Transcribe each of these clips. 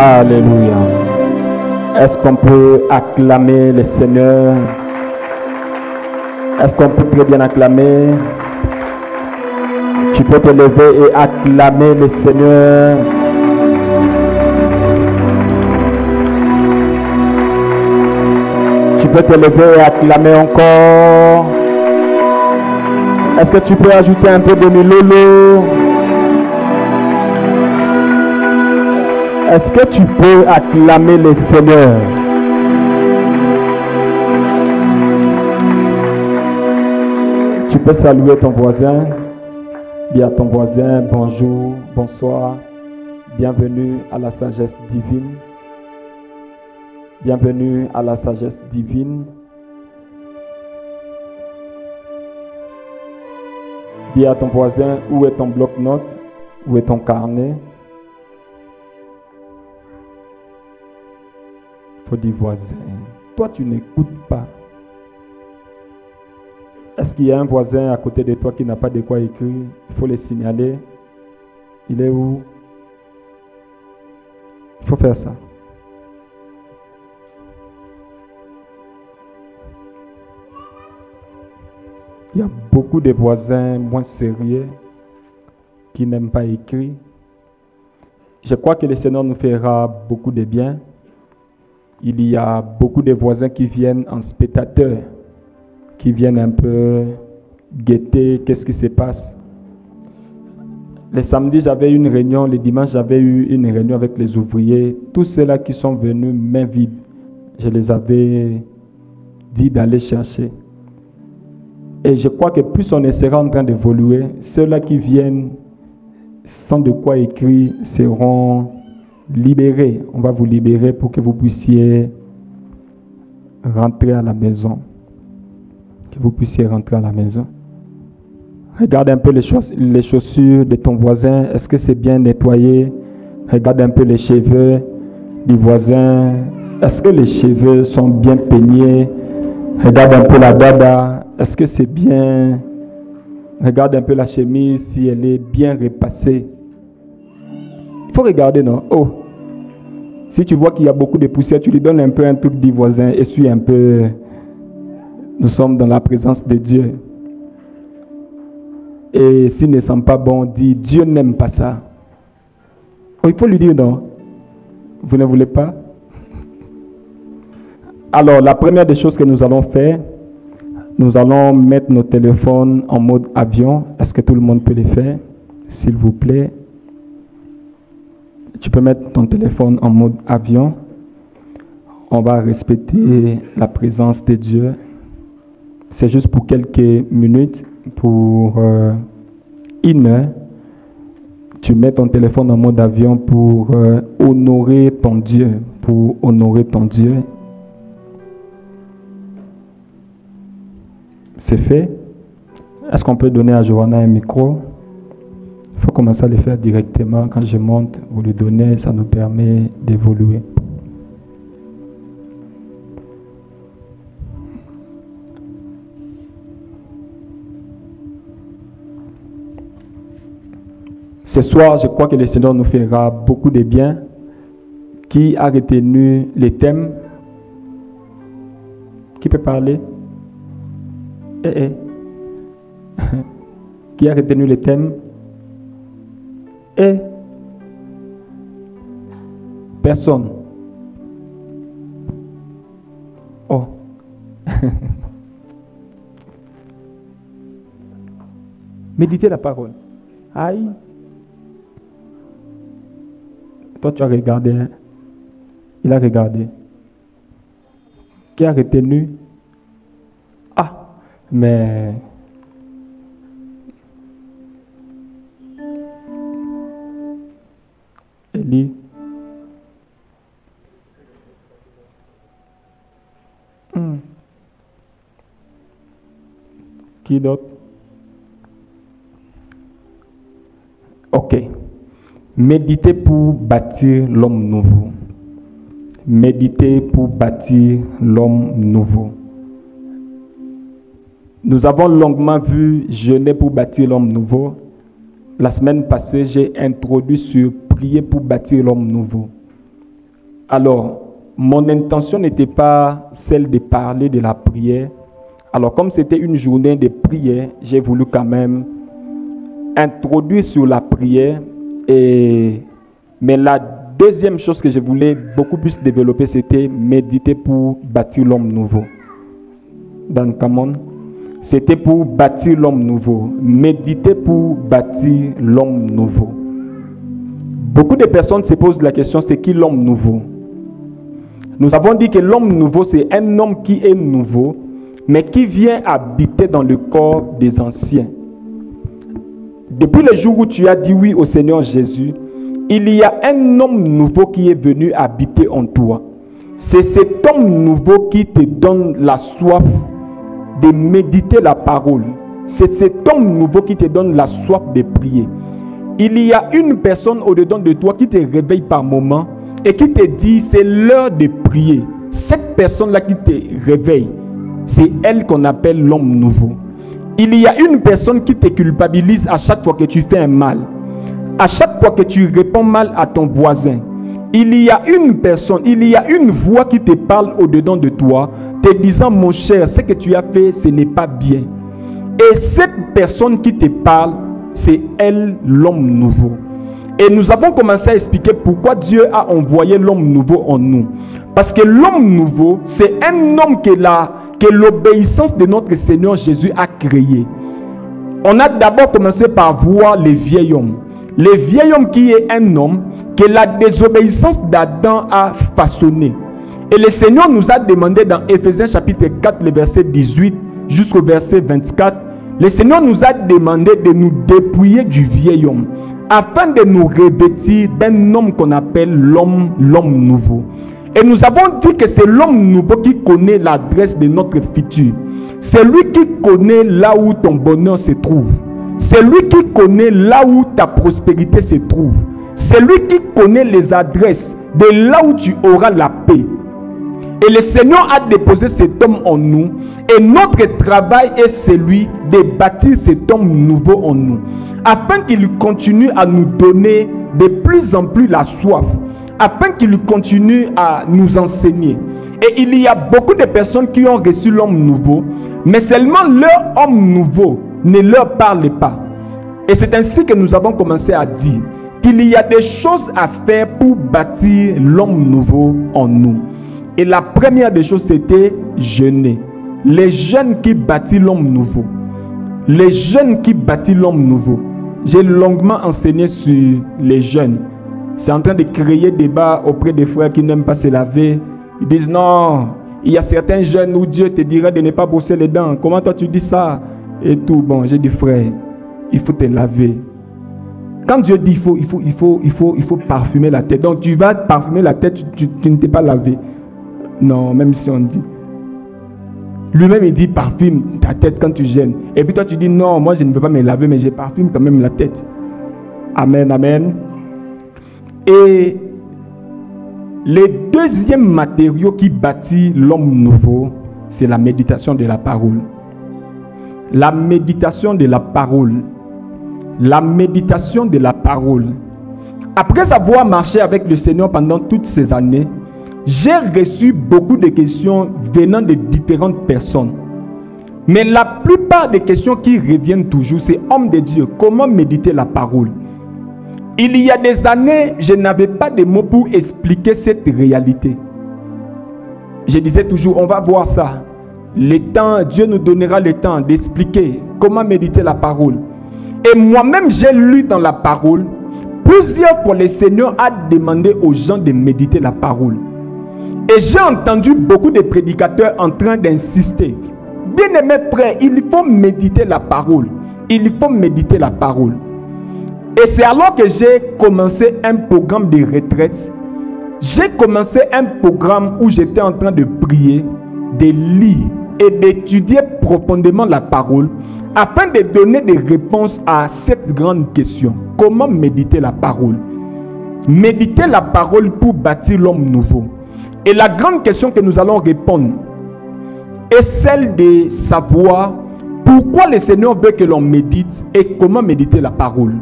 Alléluia. Est-ce qu'on peut acclamer le Seigneur? Est-ce qu'on peut très bien acclamer? Tu peux te lever et acclamer le Seigneur. Tu peux te lever et acclamer encore. Est-ce que tu peux ajouter un peu de milolo? Est-ce que tu peux acclamer le Seigneur? Tu peux saluer ton voisin. Dis à ton voisin bonjour, bonsoir. Bienvenue à la sagesse divine. Bienvenue à la sagesse divine. Dis à ton voisin où est ton bloc-notes, où est ton carnet. Faut dire voisin, toi tu n'écoutes pas. Est-ce qu'il y a un voisin à côté de toi qui n'a pas de quoi écrire? Il faut le signaler. Il est où? Il faut faire ça. Il y a beaucoup de voisins moins sérieux qui n'aiment pas écrire. Je crois que le Seigneur nous fera beaucoup de bien. Il y a beaucoup de voisins qui viennent en spectateur, qui viennent un peu guetter qu'est-ce qui se passe. Le samedi, j'avais une réunion. Le dimanche, j'avais eu une réunion avec les ouvriers. Tous ceux-là qui sont venus main vide, je les avais dit d'aller chercher. Et je crois que plus on sera en train d'évoluer, ceux-là qui viennent sans de quoi écrire seront libérés. On va vous libérer pour que vous puissiez rentrer à la maison. Que vous puissiez rentrer à la maison. Regarde un peu les chaussures de ton voisin. Est-ce que c'est bien nettoyé? Regarde un peu les cheveux du voisin. Est-ce que les cheveux sont bien peignés? Regarde un peu la dada. Est-ce que c'est bien? Regarde un peu la chemise, si elle est bien repassée. Il faut regarder, non? Oh! Si tu vois qu'il y a beaucoup de poussière, tu lui donnes un peu un truc du voisin, essuie un peu. Nous sommes dans la présence de Dieu. Et s'il ne sent pas bon, dis Dieu n'aime pas ça. Oh, il faut lui dire non. Vous ne voulez pas? Alors, la première des choses que nous allons faire, nous allons mettre nos téléphones en mode avion. Est-ce que tout le monde peut le faire? S'il vous plaît. Tu peux mettre ton téléphone en mode avion. On va respecter la présence de Dieu. C'est juste pour quelques minutes, pour une heure. Tu mets ton téléphone en mode avion pour honorer ton Dieu. Pour honorer ton Dieu. C'est fait. Est-ce qu'on peut donner à Johanna un micro? Il faut commencer à le faire directement. Quand je monte, vous le donnez, ça nous permet d'évoluer. Ce soir, je crois que le Seigneur nous fera beaucoup de bien. Qui a retenu les thèmes? Qui peut parler? Qui a retenu les thèmes? Personne. Oh. Méditez la parole. Aïe. Toi, tu as regardé. Hein? Il a regardé. Qui a retenu? Ah, mais... Élie. Qui d'autre? Ok. Méditer pour bâtir l'homme nouveau. Méditer pour bâtir l'homme nouveau. Nous avons longuement vu jeûner pour bâtir l'homme nouveau. La semaine passée, j'ai introduit sur prier pour bâtir l'homme nouveau. Alors, mon intention n'était pas celle de parler de la prière. Alors, comme c'était une journée de prière, j'ai voulu quand même introduire sur la prière. Mais la deuxième chose que je voulais beaucoup plus développer, c'était méditer pour bâtir l'homme nouveau. Dans Camon, c'était pour bâtir l'homme nouveau. Méditer pour bâtir l'homme nouveau. Beaucoup de personnes se posent la question, c'est qui l'homme nouveau? Nous avons dit que l'homme nouveau, c'est un homme qui est nouveau, mais qui vient habiter dans le corps des anciens. Depuis le jour où tu as dit oui au Seigneur Jésus, il y a un homme nouveau qui est venu habiter en toi. C'est cet homme nouveau qui te donne la soif de méditer la parole. C'est cet homme nouveau qui te donne la soif de prier. Il y a une personne au-dedans de toi qui te réveille par moment et qui te dit c'est l'heure de prier. Cette personne-là qui te réveille, c'est elle qu'on appelle l'homme nouveau. Il y a une personne qui te culpabilise à chaque fois que tu fais un mal. À chaque fois que tu réponds mal à ton voisin. Il y a une personne, il y a une voix qui te parle au-dedans de toi, te disant mon cher, ce que tu as fait, ce n'est pas bien. Et cette personne qui te parle, c'est elle, l'homme nouveau. Et nous avons commencé à expliquer pourquoi Dieu a envoyé l'homme nouveau en nous. Parce que l'homme nouveau, c'est un homme que l'obéissance de notre Seigneur Jésus a créé. On a d'abord commencé par voir le vieil homme. Le vieil homme qui est un homme que la désobéissance d'Adam a façonné. Et le Seigneur nous a demandé dans Éphésiens chapitre 4, le verset 18 jusqu'au verset 24, le Seigneur nous a demandé de nous dépouiller du vieil homme afin de nous revêtir d'un homme qu'on appelle l'homme nouveau. Et nous avons dit que c'est l'homme nouveau qui connaît l'adresse de notre futur. C'est lui qui connaît là où ton bonheur se trouve. C'est lui qui connaît là où ta prospérité se trouve. C'est lui qui connaît les adresses de là où tu auras la paix. Et le Seigneur a déposé cet homme en nous. Et notre travail est celui de bâtir cet homme nouveau en nous. Afin qu'il continue à nous donner de plus en plus la soif. Afin qu'il continue à nous enseigner. Et il y a beaucoup de personnes qui ont reçu l'homme nouveau. Mais seulement leur homme nouveau ne leur parle pas. Et c'est ainsi que nous avons commencé à dire qu'il y a des choses à faire pour bâtir l'homme nouveau en nous. Et la première des choses, c'était jeûner. Les jeûnes qui bâtissent l'homme nouveau. Les jeûnes qui bâtissent l'homme nouveau. J'ai longuement enseigné sur les jeûnes. C'est en train de créer débat auprès des frères qui n'aiment pas se laver. Ils disent non, il y a certains jeûnes où Dieu te dira de ne pas brosser les dents. Comment toi tu dis ça? Et tout. Bon, j'ai dit frère, il faut te laver. Quand Dieu dit il faut parfumer la tête. Donc tu vas parfumer la tête, tu ne t'es pas lavé. Non, même si on dit. Lui-même il dit parfume ta tête quand tu jeûnes. Et puis toi tu dis non, moi je ne veux pas me laver, mais je parfume quand même la tête. Amen, amen. Et le deuxième matériau qui bâtit l'homme nouveau, c'est la méditation de la parole. La méditation de la parole. La méditation de la parole. Après avoir marché avec le Seigneur pendant toutes ces années, j'ai reçu beaucoup de questions venant de différentes personnes. Mais la plupart des questions qui reviennent toujours, c'est homme de Dieu, comment méditer la parole? Il y a des années, je n'avais pas de mots pour expliquer cette réalité. Je disais toujours, on va voir ça. Le temps, Dieu nous donnera le temps d'expliquer comment méditer la parole. Et moi-même, j'ai lu dans la parole, plusieurs fois le Seigneur a demandé aux gens de méditer la parole. Et j'ai entendu beaucoup de prédicateurs en train d'insister. Bien-aimés frères, il faut méditer la parole. Il faut méditer la parole. Et c'est alors que j'ai commencé un programme de retraite. J'ai commencé un programme où j'étais en train de prier, de lire et d'étudier profondément la parole afin de donner des réponses à cette grande question. Comment méditer la parole? Méditer la parole pour bâtir l'homme nouveau. Et la grande question que nous allons répondre est celle de savoir pourquoi le Seigneur veut que l'on médite et comment méditer la parole.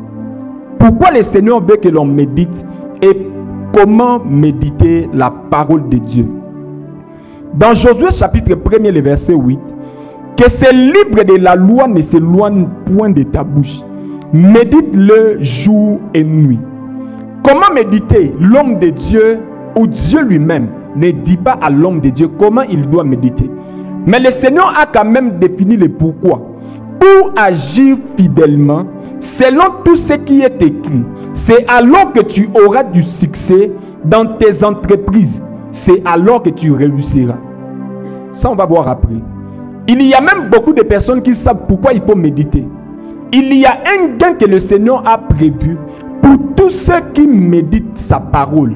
Pourquoi le Seigneur veut que l'on médite et comment méditer la parole de Dieu. Dans Josué chapitre 1er, le verset 8, que ce livre de la loi ne s'éloigne point de ta bouche. Médite-le jour et nuit. Comment méditer? L'homme de Dieu ou Dieu lui-même ne dit pas à l'homme de Dieu comment il doit méditer. Mais le Seigneur a quand même défini le pourquoi. Pour agir fidèlement, selon tout ce qui est écrit, c'est alors que tu auras du succès dans tes entreprises. C'est alors que tu réussiras. Ça, on va voir après. Il y a même beaucoup de personnes qui savent pourquoi il faut méditer. Il y a un gain que le Seigneur a prévu pour tous ceux qui méditent sa parole.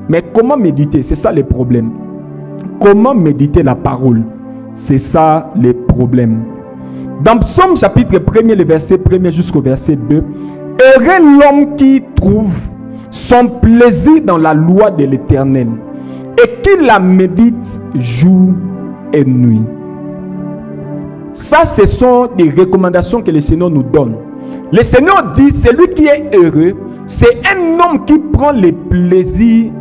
Mais comment méditer? C'est ça le problème. Comment méditer la parole? C'est ça le problème. Dans Psaume chapitre 1er, le verset 1er jusqu'au verset 2, heureux l'homme qui trouve son plaisir dans la loi de l'Éternel et qui la médite jour et nuit. Ça, ce sont des recommandations que le Seigneur nous donne. Le Seigneur dit, celui qui est heureux, c'est un homme qui prend le plaisir.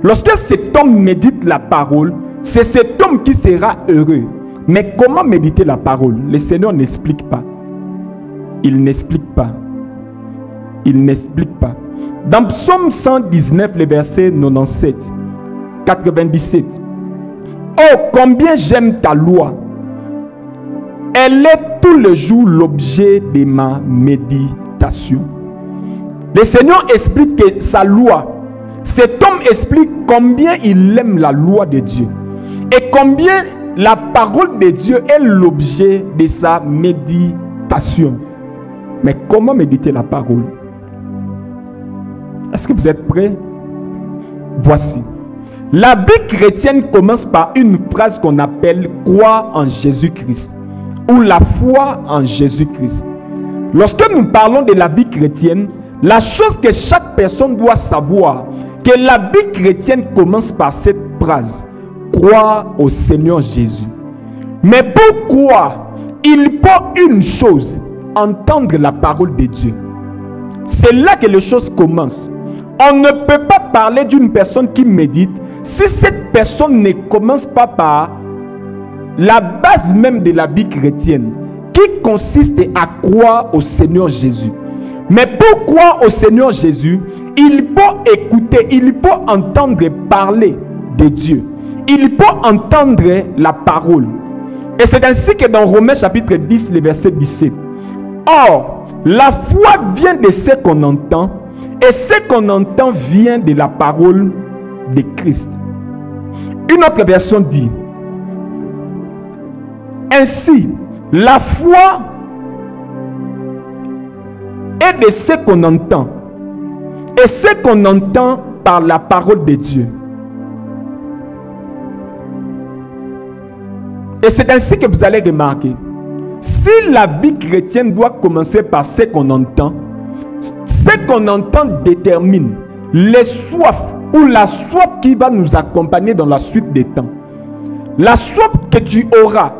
Lorsque cet homme médite la parole, c'est cet homme qui sera heureux. Mais comment méditer la parole? Le Seigneur n'explique pas. Il n'explique pas. Il n'explique pas. Dans Psaume 119, le verset 97, 97. Oh, combien j'aime ta loi! Elle est tout le jour l'objet de ma méditation. Le Seigneur explique que sa loi, cet homme explique combien il aime la loi de Dieu et combien la parole de Dieu est l'objet de sa méditation. Mais comment méditer la parole? Est-ce que vous êtes prêts? Voici. La vie chrétienne commence par une phrase qu'on appelle « croire en Jésus-Christ » ou la foi en Jésus-Christ. Lorsque nous parlons de la vie chrétienne, la chose que chaque personne doit savoir, que la vie chrétienne commence par cette phrase, croire au Seigneur Jésus. Mais pourquoi? Il faut une chose, entendre la parole de Dieu. C'est là que les choses commencent. On ne peut pas parler d'une personne qui médite si cette personne ne commence pas par la base même de la vie chrétienne, qui consiste à croire au Seigneur Jésus. Mais pour croire au Seigneur Jésus, il faut écouter, il faut entendre parler de Dieu. Il faut entendre la parole. Et c'est ainsi que dans Romains chapitre 10, le verset 17. Or, la foi vient de ce qu'on entend, et ce qu'on entend vient de la parole de Christ. Une autre version dit, ainsi, la foi est de ce qu'on entend, et ce qu'on entend par la parole de Dieu. Et c'est ainsi que vous allez remarquer, si la vie chrétienne doit commencer par ce qu'on entend détermine les soifs ou la soif qui va nous accompagner dans la suite des temps. La soif que tu auras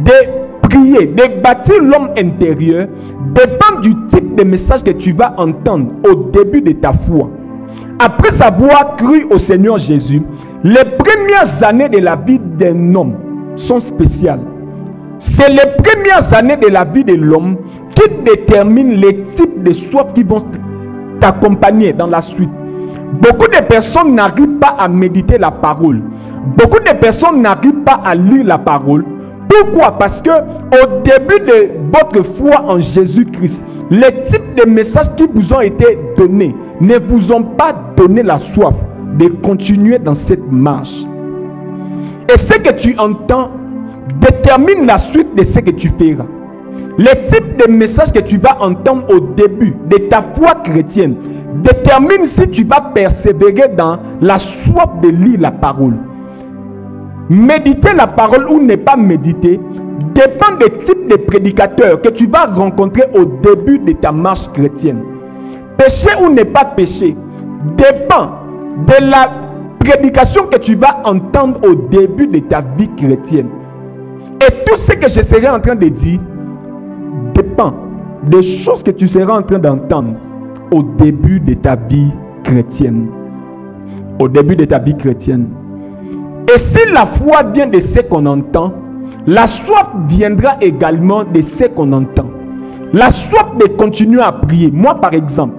de prier, de bâtir l'homme intérieur, dépend du type de message que tu vas entendre au début de ta foi. Après avoir cru au Seigneur Jésus, les premières années de la vie d'un homme sont spéciales. C'est les premières années de la vie de l'homme qui déterminent les types de soif qui vont t'accompagner dans la suite. Beaucoup de personnes n'arrivent pas à méditer la parole. Beaucoup de personnes n'arrivent pas à lire la parole. Pourquoi? Parce que au début de votre foi en Jésus-Christ, les types de messages qui vous ont été donnés ne vous ont pas donné la soif de continuer dans cette marche. Et ce que tu entends détermine la suite de ce que tu feras. Les types de messages que tu vas entendre au début de ta foi chrétienne détermine si tu vas persévérer dans la soif de lire la parole. Méditer la parole ou ne pas méditer dépend des types de prédicateurs que tu vas rencontrer au début de ta marche chrétienne. Pécher ou ne pas pécher dépend de la prédication que tu vas entendre au début de ta vie chrétienne. Et tout ce que je serai en train de dire dépend des choses que tu seras en train d'entendre au début de ta vie chrétienne. au début de ta vie chrétienne. Et si la foi vient de ce qu'on entend, la soif viendra également de ce qu'on entend. La soif de continuer à prier. Moi, par exemple,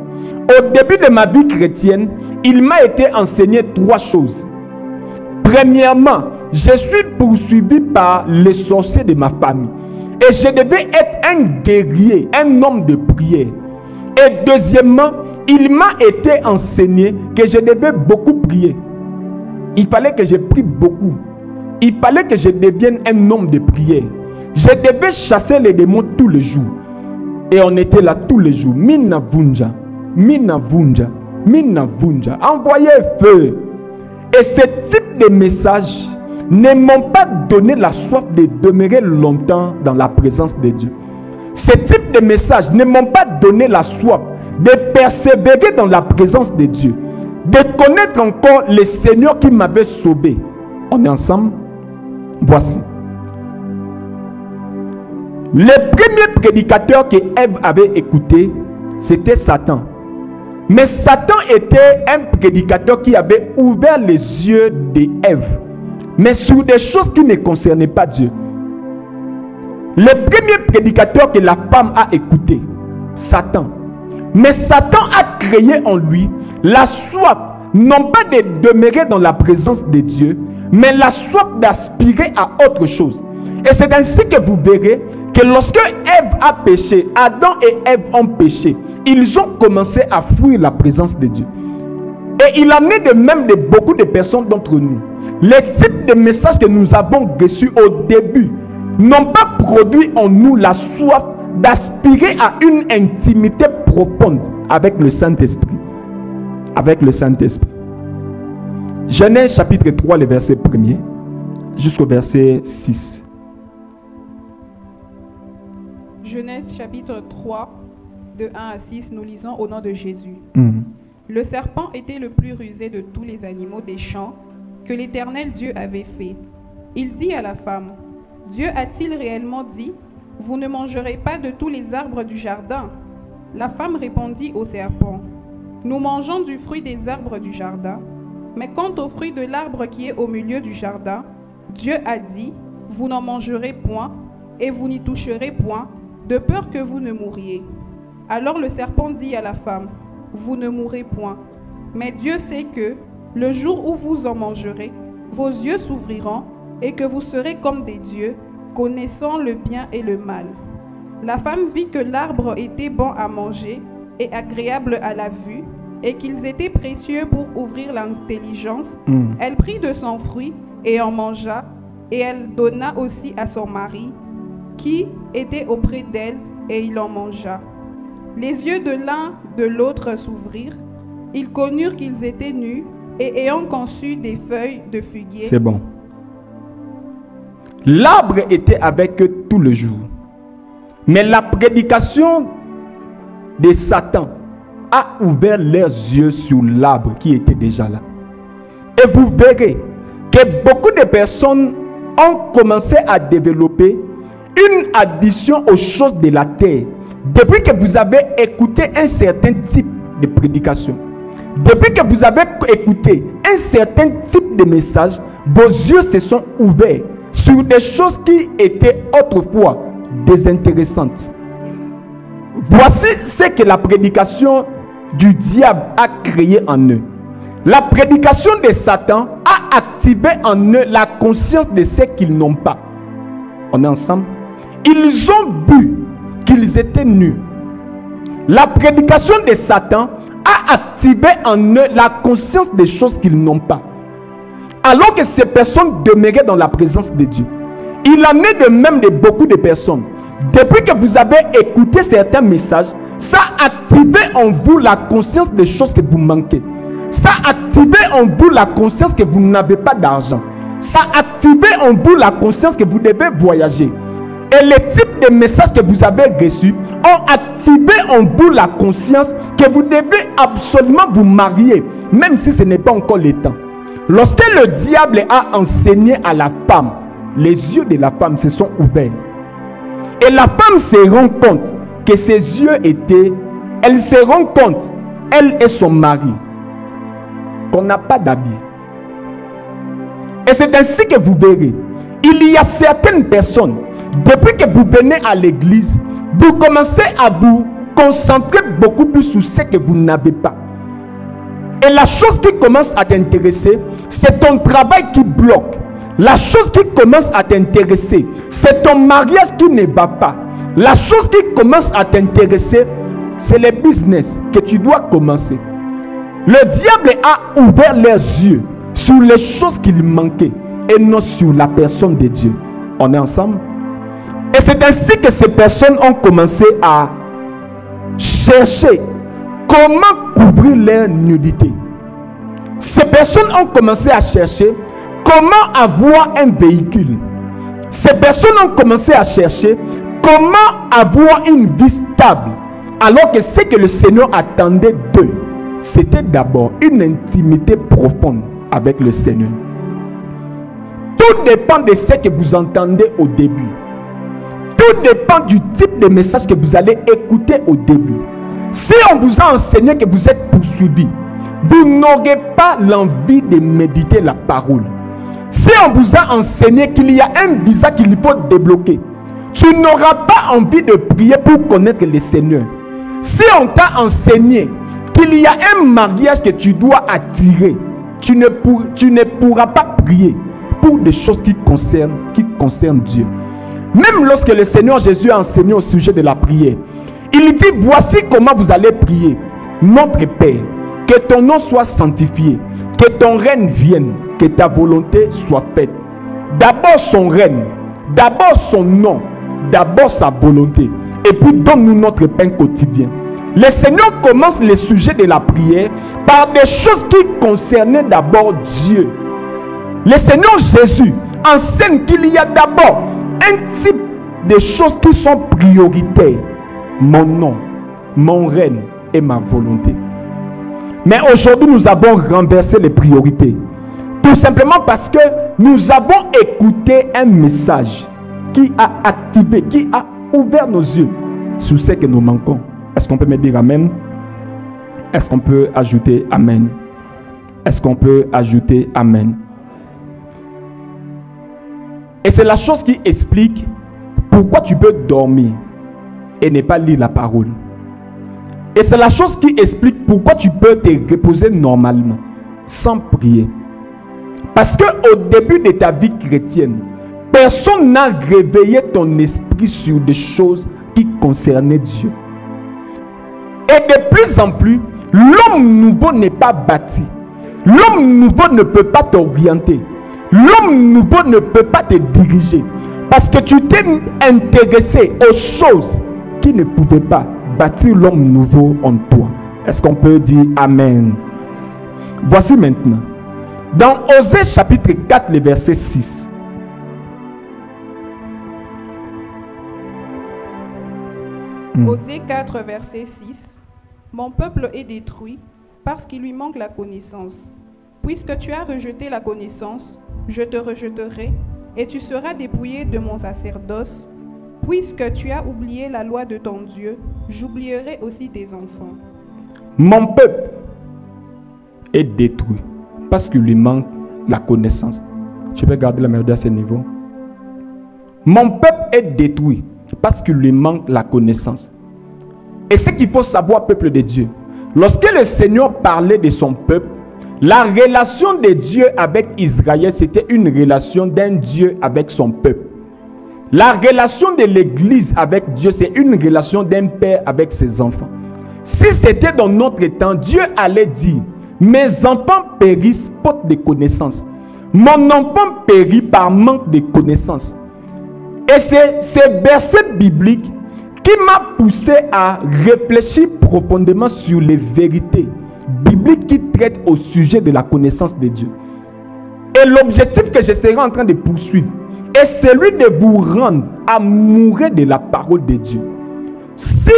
au début de ma vie chrétienne, il m'a été enseigné 3 choses. Premièrement, je suis poursuivi par les sorciers de ma famille. Et je devais être un guerrier, un homme de prière. Et deuxièmement, il m'a été enseigné que je devais beaucoup prier. Il fallait que je prie beaucoup. Il fallait que je devienne un homme de prière. Je devais chasser les démons tous les jours. Et on était là tous les jours. Mina vunja, mina vunja, mina vunja. Envoyez feu. Et ce type de message ne m'ont pas donné la soif de demeurer longtemps dans la présence de Dieu. Ce type de message ne m'ont pas donné la soif de persévérer dans la présence de Dieu, de connaître encore le Seigneur qui m'avait sauvé. On est ensemble? Voici. Le premier prédicateur que Ève avait écouté, c'était Satan. Mais Satan était un prédicateur qui avait ouvert les yeux d'Ève, mais sur des choses qui ne concernaient pas Dieu. Le premier prédicateur que la femme a écouté, Satan. Mais Satan a créé en lui la soif, non pas de demeurer dans la présence de Dieu, mais la soif d'aspirer à autre chose. Et c'est ainsi que vous verrez que lorsque Ève a péché, Adam et Ève ont péché, ils ont commencé à fuir la présence de Dieu. Et il en est de même de beaucoup de personnes d'entre nous. Les types de messages que nous avons reçus au début n'ont pas produit en nous la soif d'aspirer à une intimité profonde avec le Saint-Esprit. Avec le Saint-Esprit. Genèse chapitre 3, le verset 1er jusqu'au verset 6. Genèse chapitre 3, de 1 à 6, nous lisons au nom de Jésus. Le serpent était le plus rusé de tous les animaux des champs que l'Éternel Dieu avait fait. Il dit à la femme, Dieu a-t-il réellement dit, vous ne mangerez pas de tous les arbres du jardin? La femme répondit au serpent, nous mangeons du fruit des arbres du jardin, mais quant au fruit de l'arbre qui est au milieu du jardin, Dieu a dit, vous n'en mangerez point, et vous n'y toucherez point, de peur que vous ne mouriez. Alors le serpent dit à la femme, vous ne mourrez point, mais Dieu sait que, le jour où vous en mangerez, vos yeux s'ouvriront, et que vous serez comme des dieux, connaissant le bien et le mal. La femme vit que l'arbre était bon à manger et agréable à la vue, et qu'ils étaient précieux pour ouvrir l'intelligence. Elle prit de son fruit et en mangea, et elle donna aussi à son mari, qui était auprès d'elle, et il en mangea. Les yeux de l'un de l'autre s'ouvrirent, ils connurent qu'ils étaient nus, et ayant conçu des feuilles de figuier. C'est bon. L'arbre était avec eux tout le jour. Mais la prédication de Satan a ouvert leurs yeux sur l'arbre qui était déjà là. Et vous verrez que beaucoup de personnes ont commencé à développer une addiction aux choses de la terre depuis que vous avez écouté un certain type de prédication. Depuis que vous avez écouté un certain type de message, vos yeux se sont ouverts sur des choses qui étaient autrefois désintéressantes. Voici ce que la prédication du diable a créé en eux. La prédication de Satan a activé en eux la conscience de ce qu'ils n'ont pas. On est ensemble? Ils ont vu qu'ils étaient nus. La prédication de Satan a activé en eux la conscience des choses qu'ils n'ont pas. Alors que ces personnes demeuraient dans la présence de Dieu. Il en est de même de beaucoup de personnes. Depuis que vous avez écouté certains messages, ça a activé en vous la conscience des choses que vous manquez. Ça a activé en vous la conscience que vous n'avez pas d'argent. Ça a activé en vous la conscience que vous devez voyager. Et les types de messages que vous avez reçus ont activé en vous la conscience que vous devez absolument vous marier, même si ce n'est pas encore le temps. Lorsque le diable a enseigné à la femme, les yeux de la femme se sont ouverts. Et la femme se rend compte que ses yeux étaient... Elle se rend compte, elle et son mari, qu'on n'a pas d'habits. Et c'est ainsi que vous verrez, il y a certaines personnes, depuis que vous venez à l'église, vous commencez à vous concentrer beaucoup plus sur ce que vous n'avez pas. Et la chose qui commence à t'intéresser, c'est ton travail qui bloque. La chose qui commence à t'intéresser, c'est ton mariage qui ne va pas. La chose qui commence à t'intéresser, c'est le business que tu dois commencer. Le diable a ouvert les yeux sur les choses qui lui manquaient et non sur la personne de Dieu. On est ensemble? Et c'est ainsi que ces personnes ont commencé à chercher comment couvrir leur nudité. Ces personnes ont commencé à chercher comment avoir un véhicule. Ces personnes ont commencé à chercher comment avoir une vie stable. Alors que ce que le Seigneur attendait d'eux, c'était d'abord une intimité profonde avec le Seigneur. Tout dépend de ce que vous entendez au début. Tout dépend du type de message que vous allez écouter au début. Si on vous a enseigné que vous êtes poursuivi, vous n'aurez pas l'envie de méditer la parole. Si on vous a enseigné qu'il y a un visa qu'il faut débloquer, tu n'auras pas envie de prier pour connaître le Seigneur. Si on t'a enseigné qu'il y a un mariage que tu dois attirer, tu ne pourras pas prier pour des choses qui concernent Dieu. Même lorsque le Seigneur Jésus a enseigné au sujet de la prière, il dit: voici comment vous allez prier. Notre Père, que ton nom soit sanctifié, que ton règne vienne, que ta volonté soit faite. D'abord son règne, d'abord son nom, d'abord sa volonté. Et puis donne-nous notre pain quotidien. Le Seigneur commence le sujet de la prière par des choses qui concernaient d'abord Dieu. Le Seigneur Jésus enseigne qu'il y a d'abord un type de choses qui sont prioritaires. Mon nom, mon règne et ma volonté. Mais aujourd'hui, nous avons renversé les priorités. Tout simplement parce que nous avons écouté un message qui a activé, qui a ouvert nos yeux sur ce que nous manquons. Est-ce qu'on peut me dire Amen? Est-ce qu'on peut ajouter Amen? Est-ce qu'on peut ajouter Amen? Et c'est la chose qui explique pourquoi tu peux dormir et ne pas lire la parole. Et c'est la chose qui explique pourquoi tu peux te reposer normalement sans prier. Parce qu'au début de ta vie chrétienne, personne n'a réveillé ton esprit sur des choses qui concernaient Dieu. Et de plus en plus, l'homme nouveau n'est pas bâti. L'homme nouveau ne peut pas t'orienter. L'homme nouveau ne peut pas te diriger. Parce que tu t'es intéressé aux choses qui ne pouvaient pas bâtir l'homme nouveau en toi. Est-ce qu'on peut dire Amen? Voici maintenant, dans Osée chapitre 4, le verset 6. Osée 4, verset 6. Mon peuple est détruit parce qu'il lui manque la connaissance. Puisque tu as rejeté la connaissance, je te rejetterai et tu seras dépouillé de mon sacerdoce. Puisque tu as oublié la loi de ton Dieu, j'oublierai aussi tes enfants. Mon peuple est détruit parce qu'il lui manque la connaissance. Tu peux garder la mélodie à ce niveau. Mon peuple est détruit parce qu'il lui manque la connaissance. Et ce qu'il faut savoir, peuple de Dieu, lorsque le Seigneur parlait de son peuple, la relation de Dieu avec Israël, c'était une relation d'un Dieu avec son peuple. La relation de l'Église avec Dieu, c'est une relation d'un père avec ses enfants. Si c'était dans notre temps, Dieu allait dire: mes enfants périssent faute de connaissances. Mon enfant périt par manque de connaissances. Et c'est ces versets bibliques qui m'a poussé à réfléchir profondément sur les vérités bibliques qui traitent au sujet de la connaissance de Dieu. Et l'objectif que je serai en train de poursuivre est celui de vous rendre amoureux de la parole de Dieu. Si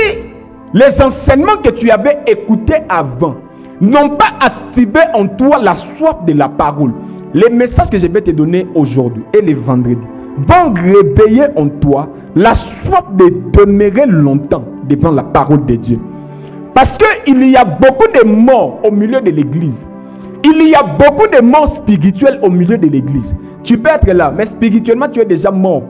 les enseignements que tu avais écoutés avant n'ont pas activé en toi la soif de la parole, les messages que je vais te donner aujourd'hui et les vendredis vont réveiller en toi la soif de demeurer longtemps devant la parole de Dieu. Parce qu'il y a beaucoup de morts au milieu de l'église. Il y a beaucoup de morts spirituels au milieu de l'église. Tu peux être là, mais spirituellement, tu es déjà mort.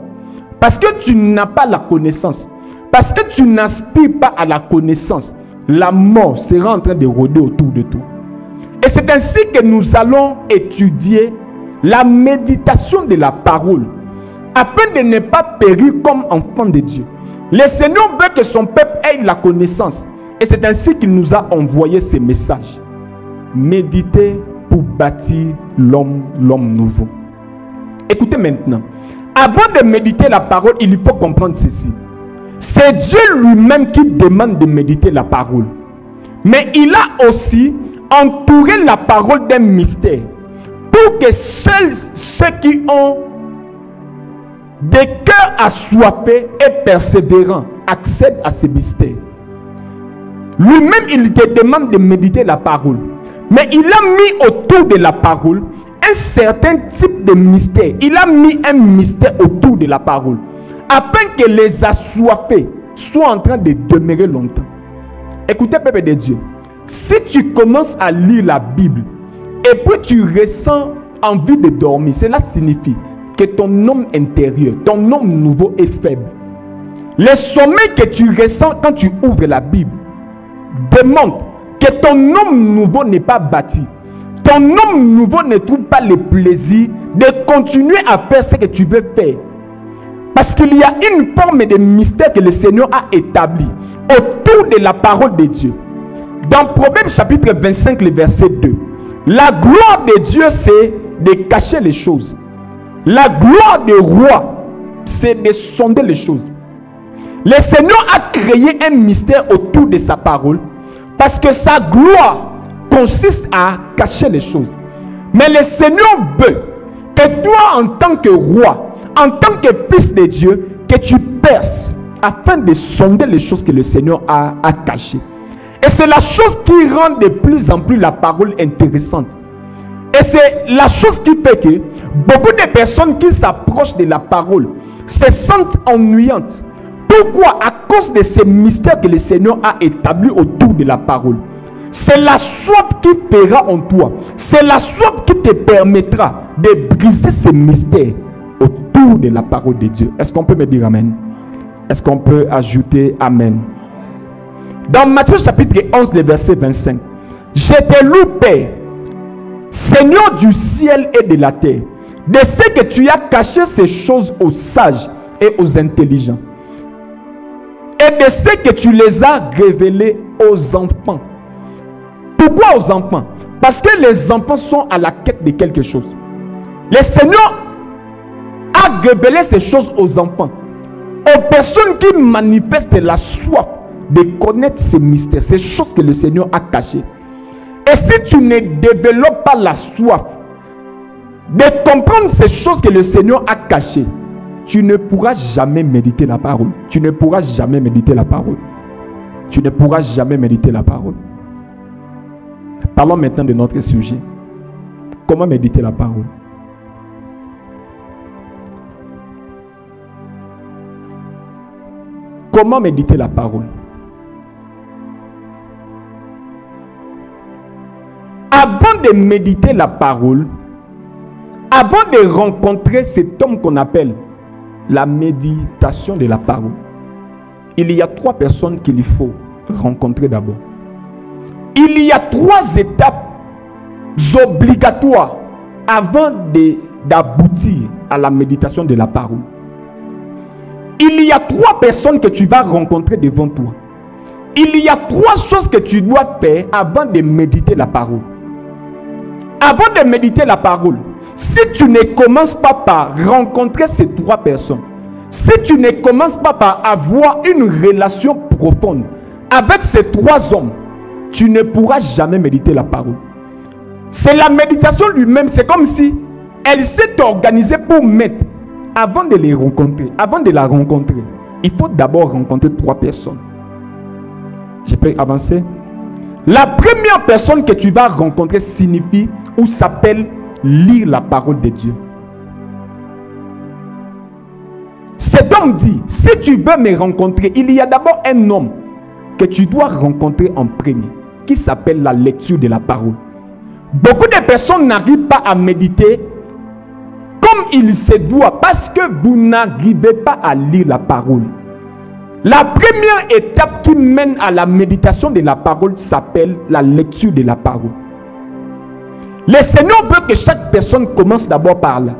Parce que tu n'as pas la connaissance. Parce que tu n'aspires pas à la connaissance. La mort sera en train de rôder autour de toi. Et c'est ainsi que nous allons étudier la méditation de la parole, afin de ne pas périr comme enfant de Dieu. Le Seigneur veut que son peuple ait la connaissance. Et c'est ainsi qu'il nous a envoyé ce message. Méditer pour bâtir l'homme nouveau. Écoutez maintenant. Avant de méditer la parole, il faut comprendre ceci. C'est Dieu lui-même qui demande de méditer la parole. Mais il a aussi entouré la parole d'un mystère, pour que seuls ceux qui ont des cœurs assoiffés et persévérants accèdent à ce mystère. Lui-même, il te demande de méditer la parole. Mais il a mis autour de la parole un certain type de mystère. Il a mis un mystère autour de la parole, afin que les assoiffés soient en train de demeurer longtemps. Écoutez, peuple de Dieu, si tu commences à lire la Bible et puis tu ressens envie de dormir, cela signifie que ton homme intérieur, ton homme nouveau est faible. Le sommeil que tu ressens quand tu ouvres la Bible démontre que ton homme nouveau n'est pas bâti. Ton homme nouveau ne trouve pas le plaisir de continuer à faire ce que tu veux faire. Parce qu'il y a une forme de mystère que le Seigneur a établi autour de la parole de Dieu. Dans Proverbe chapitre 25, le verset 2, la gloire de Dieu, c'est de cacher les choses. La gloire du roi, c'est de sonder les choses. Le Seigneur a créé un mystère autour de sa parole, parce que sa gloire consiste à cacher les choses. Mais le Seigneur veut que toi, en tant que roi, en tant que fils de Dieu, que tu perces afin de sonder les choses que le Seigneur a cachées. Et c'est la chose qui rend de plus en plus la parole intéressante. Et c'est la chose qui fait que beaucoup de personnes qui s'approchent de la parole se sentent ennuyantes. Pourquoi? À cause de ces mystères que le Seigneur a établis autour de la parole. C'est la soif qui fera en toi. C'est la soif qui te permettra de briser ces mystères autour de la parole de Dieu. Est-ce qu'on peut me dire amen? Est-ce qu'on peut ajouter amen? Dans Matthieu chapitre 11, le verset 25. Je te loue, Père, Seigneur du ciel et de la terre, de ce que tu as caché ces choses aux sages et aux intelligents, et de ce que tu les as révélées aux enfants. Pourquoi aux enfants? Parce que les enfants sont à la quête de quelque chose. Le Seigneur a révélé ces choses aux enfants, aux personnes qui manifestent la soif de connaître ces mystères, ces choses que le Seigneur a cachées. Et si tu ne développes pas la soif de comprendre ces choses que le Seigneur a cachées, tu ne pourras jamais méditer la parole. Tu ne pourras jamais méditer la parole. Tu ne pourras jamais méditer la parole. Parlons maintenant de notre sujet. Comment méditer la parole? Comment méditer la parole? Avant de méditer la parole, avant de rencontrer cet homme qu'on appelle la méditation de la parole, il y a 3 personnes qu'il faut rencontrer d'abord. Il y a 3 étapes obligatoires avant d'aboutir à la méditation de la parole. Il y a 3 personnes que tu vas rencontrer devant toi. Il y a 3 choses que tu dois faire avant de méditer la parole. Avant de méditer la parole, si tu ne commences pas par rencontrer ces 3 personnes, si tu ne commences pas par avoir une relation profonde avec ces 3 hommes, tu ne pourras jamais méditer la parole. C'est la méditation lui-même, c'est comme si elle s'est organisée pour mettre, avant de les rencontrer, avant de la rencontrer, il faut d'abord rencontrer 3 personnes. Je peux avancer? La première personne que tu vas rencontrer signifie ou s'appelle lire la parole de Dieu. Cet homme dit, si tu veux me rencontrer, il y a d'abord un homme que tu dois rencontrer en premier, qui s'appelle la lecture de la parole. Beaucoup de personnes n'arrivent pas à méditer comme il se doit parce que vous n'arrivez pas à lire la parole. La première étape qui mène à la méditation de la parole s'appelle la lecture de la parole. Le Seigneur veut que chaque personne commence d'abord par là.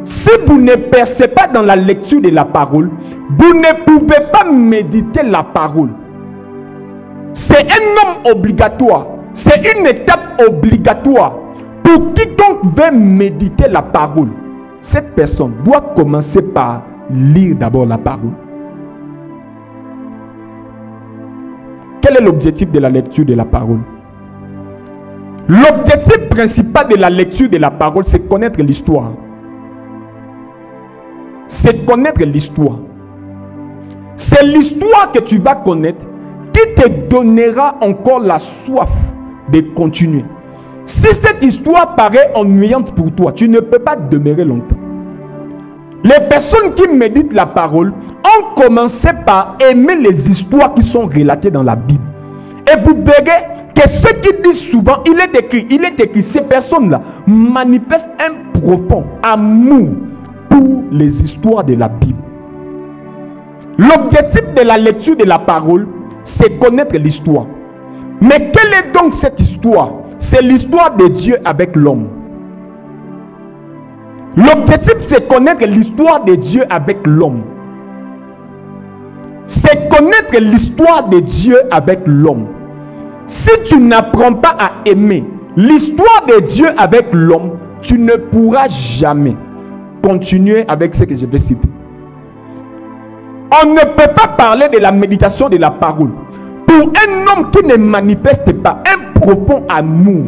Si vous ne percez pas dans la lecture de la parole, vous ne pouvez pas méditer la parole. C'est un homme obligatoire. C'est une étape obligatoire. Pour quiconque veut méditer la parole, cette personne doit commencer par lire d'abord la parole. Quel est l'objectif de la lecture de la parole? L'objectif principal de la lecture de la parole, c'est connaître l'histoire. C'est connaître l'histoire. C'est l'histoire que tu vas connaître qui te donnera encore la soif de continuer. Si cette histoire paraît ennuyante pour toi, tu ne peux pas demeurer longtemps. Les personnes qui méditent la parole ont commencé par aimer les histoires qui sont relatées dans la Bible. Et vous verrez que ceux qui disent souvent, il est écrit, ces personnes-là manifestent un profond amour pour les histoires de la Bible. L'objectif de la lecture de la parole, c'est connaître l'histoire. Mais quelle est donc cette histoire? C'est l'histoire de Dieu avec l'homme. L'objectif, c'est connaître l'histoire de Dieu avec l'homme. C'est connaître l'histoire de Dieu avec l'homme. Si tu n'apprends pas à aimer l'histoire de Dieu avec l'homme, tu ne pourras jamais continuer avec ce que je vais citer. On ne peut pas parler de la méditation de la parole pour un homme qui ne manifeste pas un profond amour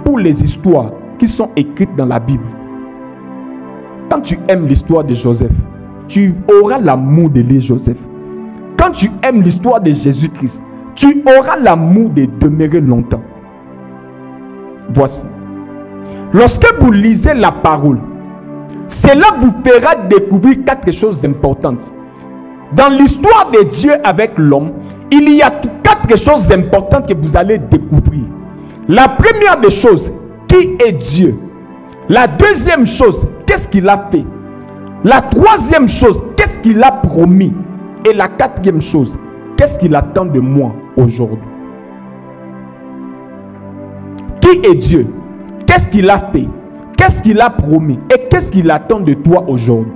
pour les histoires qui sont écrites dans la Bible. Quand tu aimes l'histoire de Joseph, tu auras l'amour de lire Joseph. Quand tu aimes l'histoire de Jésus-Christ, tu auras l'amour de demeurer longtemps. Voici. Lorsque vous lisez la parole, cela vous fera découvrir quatre choses importantes. Dans l'histoire de Dieu avec l'homme, il y a quatre choses importantes que vous allez découvrir. La première des choses, qui est Dieu? La deuxième chose, qu'est-ce qu'il a fait? La troisième chose, qu'est-ce qu'il a promis? Et la quatrième chose, qu'est-ce qu'il attend de moi aujourd'hui? Qui est Dieu? Qu'est-ce qu'il a fait? Qu'est-ce qu'il a promis? Et qu'est-ce qu'il attend de toi aujourd'hui?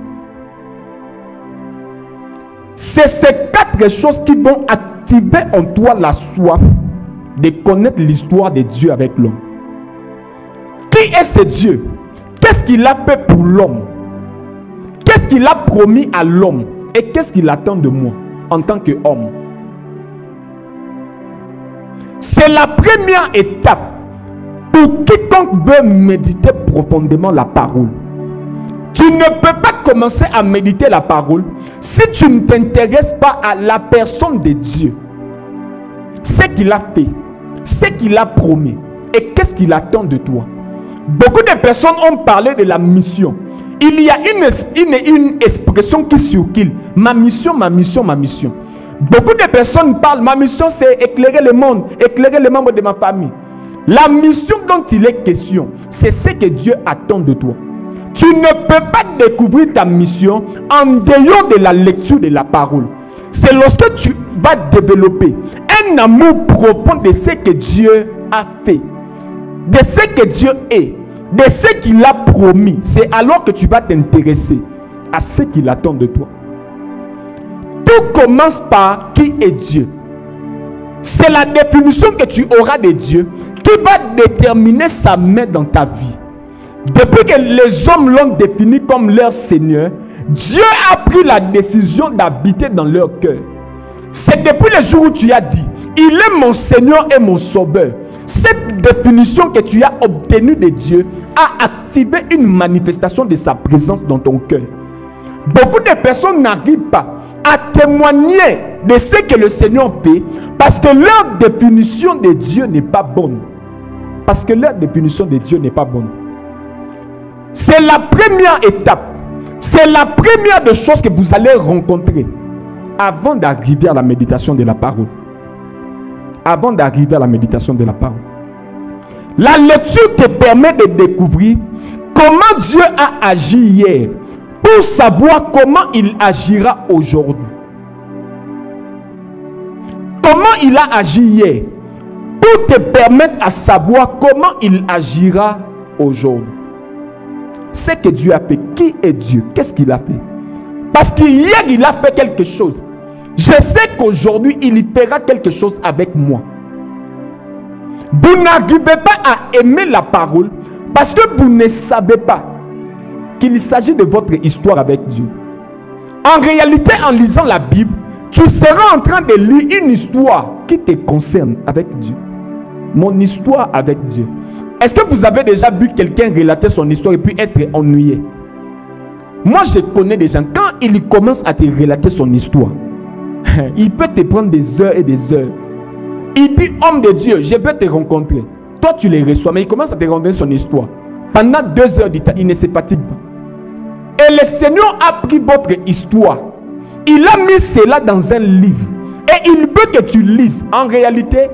C'est ces quatre choses qui vont activer en toi la soif de connaître l'histoire de Dieu avec l'homme. Qui est ce Dieu? Qu'est-ce qu'il a fait pour l'homme? Qu'est-ce qu'il a promis à l'homme? Et qu'est-ce qu'il attend de moi en tant qu'homme? C'est la première étape pour quiconque veut méditer profondément la parole. Tu ne peux pas commencer à méditer la parole si tu ne t'intéresses pas à la personne de Dieu. Ce qu'il a fait, ce qu'il a promis et qu'est-ce qu'il attend de toi. Beaucoup de personnes ont parlé de la mission. Il y a une expression qui circule. Ma mission, ma mission, ma mission. Beaucoup de personnes parlent, ma mission c'est éclairer le monde, éclairer les membres de ma famille. La mission dont il est question, c'est ce que Dieu attend de toi. Tu ne peux pas découvrir ta mission en dehors de la lecture de la parole. C'est lorsque tu vas développer un amour profond de ce que Dieu a fait, de ce que Dieu est, de ce qu'il a promis. C'est alors que tu vas t'intéresser à ce qu'il attend de toi. Tout commence par qui est Dieu. C'est la définition que tu auras de Dieu qui va déterminer sa main dans ta vie. Depuis que les hommes l'ont défini comme leur Seigneur, Dieu a pris la décision d'habiter dans leur cœur. C'est depuis le jour où tu as dit, il est mon Seigneur et mon Sauveur. Cette définition que tu as obtenue de Dieu a activé une manifestation de sa présence dans ton cœur. Beaucoup de personnes n'arrivent pas à témoigner de ce que le Seigneur fait parce que leur définition de Dieu n'est pas bonne. Parce que leur définition de Dieu n'est pas bonne. C'est la première étape. C'est la première des choses que vous allez rencontrer avant d'arriver à la méditation de la parole. Avant d'arriver à la méditation de la parole. La lecture te permet de découvrir comment Dieu a agi hier pour savoir comment il agira aujourd'hui. Comment il a agi hier pour te permettre à savoir comment il agira aujourd'hui. C'est que Dieu a fait. Qui est Dieu? Qu'est-ce qu'il a fait? Parce qu'hier il a fait quelque chose. Je sais qu'aujourd'hui il fera quelque chose avec moi. Vous n'arrivez pas à aimer la parole parce que vous ne savez pas qu'il s'agit de votre histoire avec Dieu. En réalité, en lisant la Bible, tu seras en train de lire une histoire qui te concerne avec Dieu. Mon histoire avec Dieu. Est-ce que vous avez déjà vu quelqu'un relater son histoire et puis être ennuyé? Moi, je connais des gens, quand il commence à te relater son histoire, il peut te prendre des heures et des heures. Il dit, homme de Dieu, je veux te rencontrer. Toi, tu les reçois, mais il commence à te raconter son histoire. Pendant 2 heures du temps, il ne se fatigue pas. Et le Seigneur a pris votre histoire. Il a mis cela dans un livre. Et il veut que tu lises. En réalité,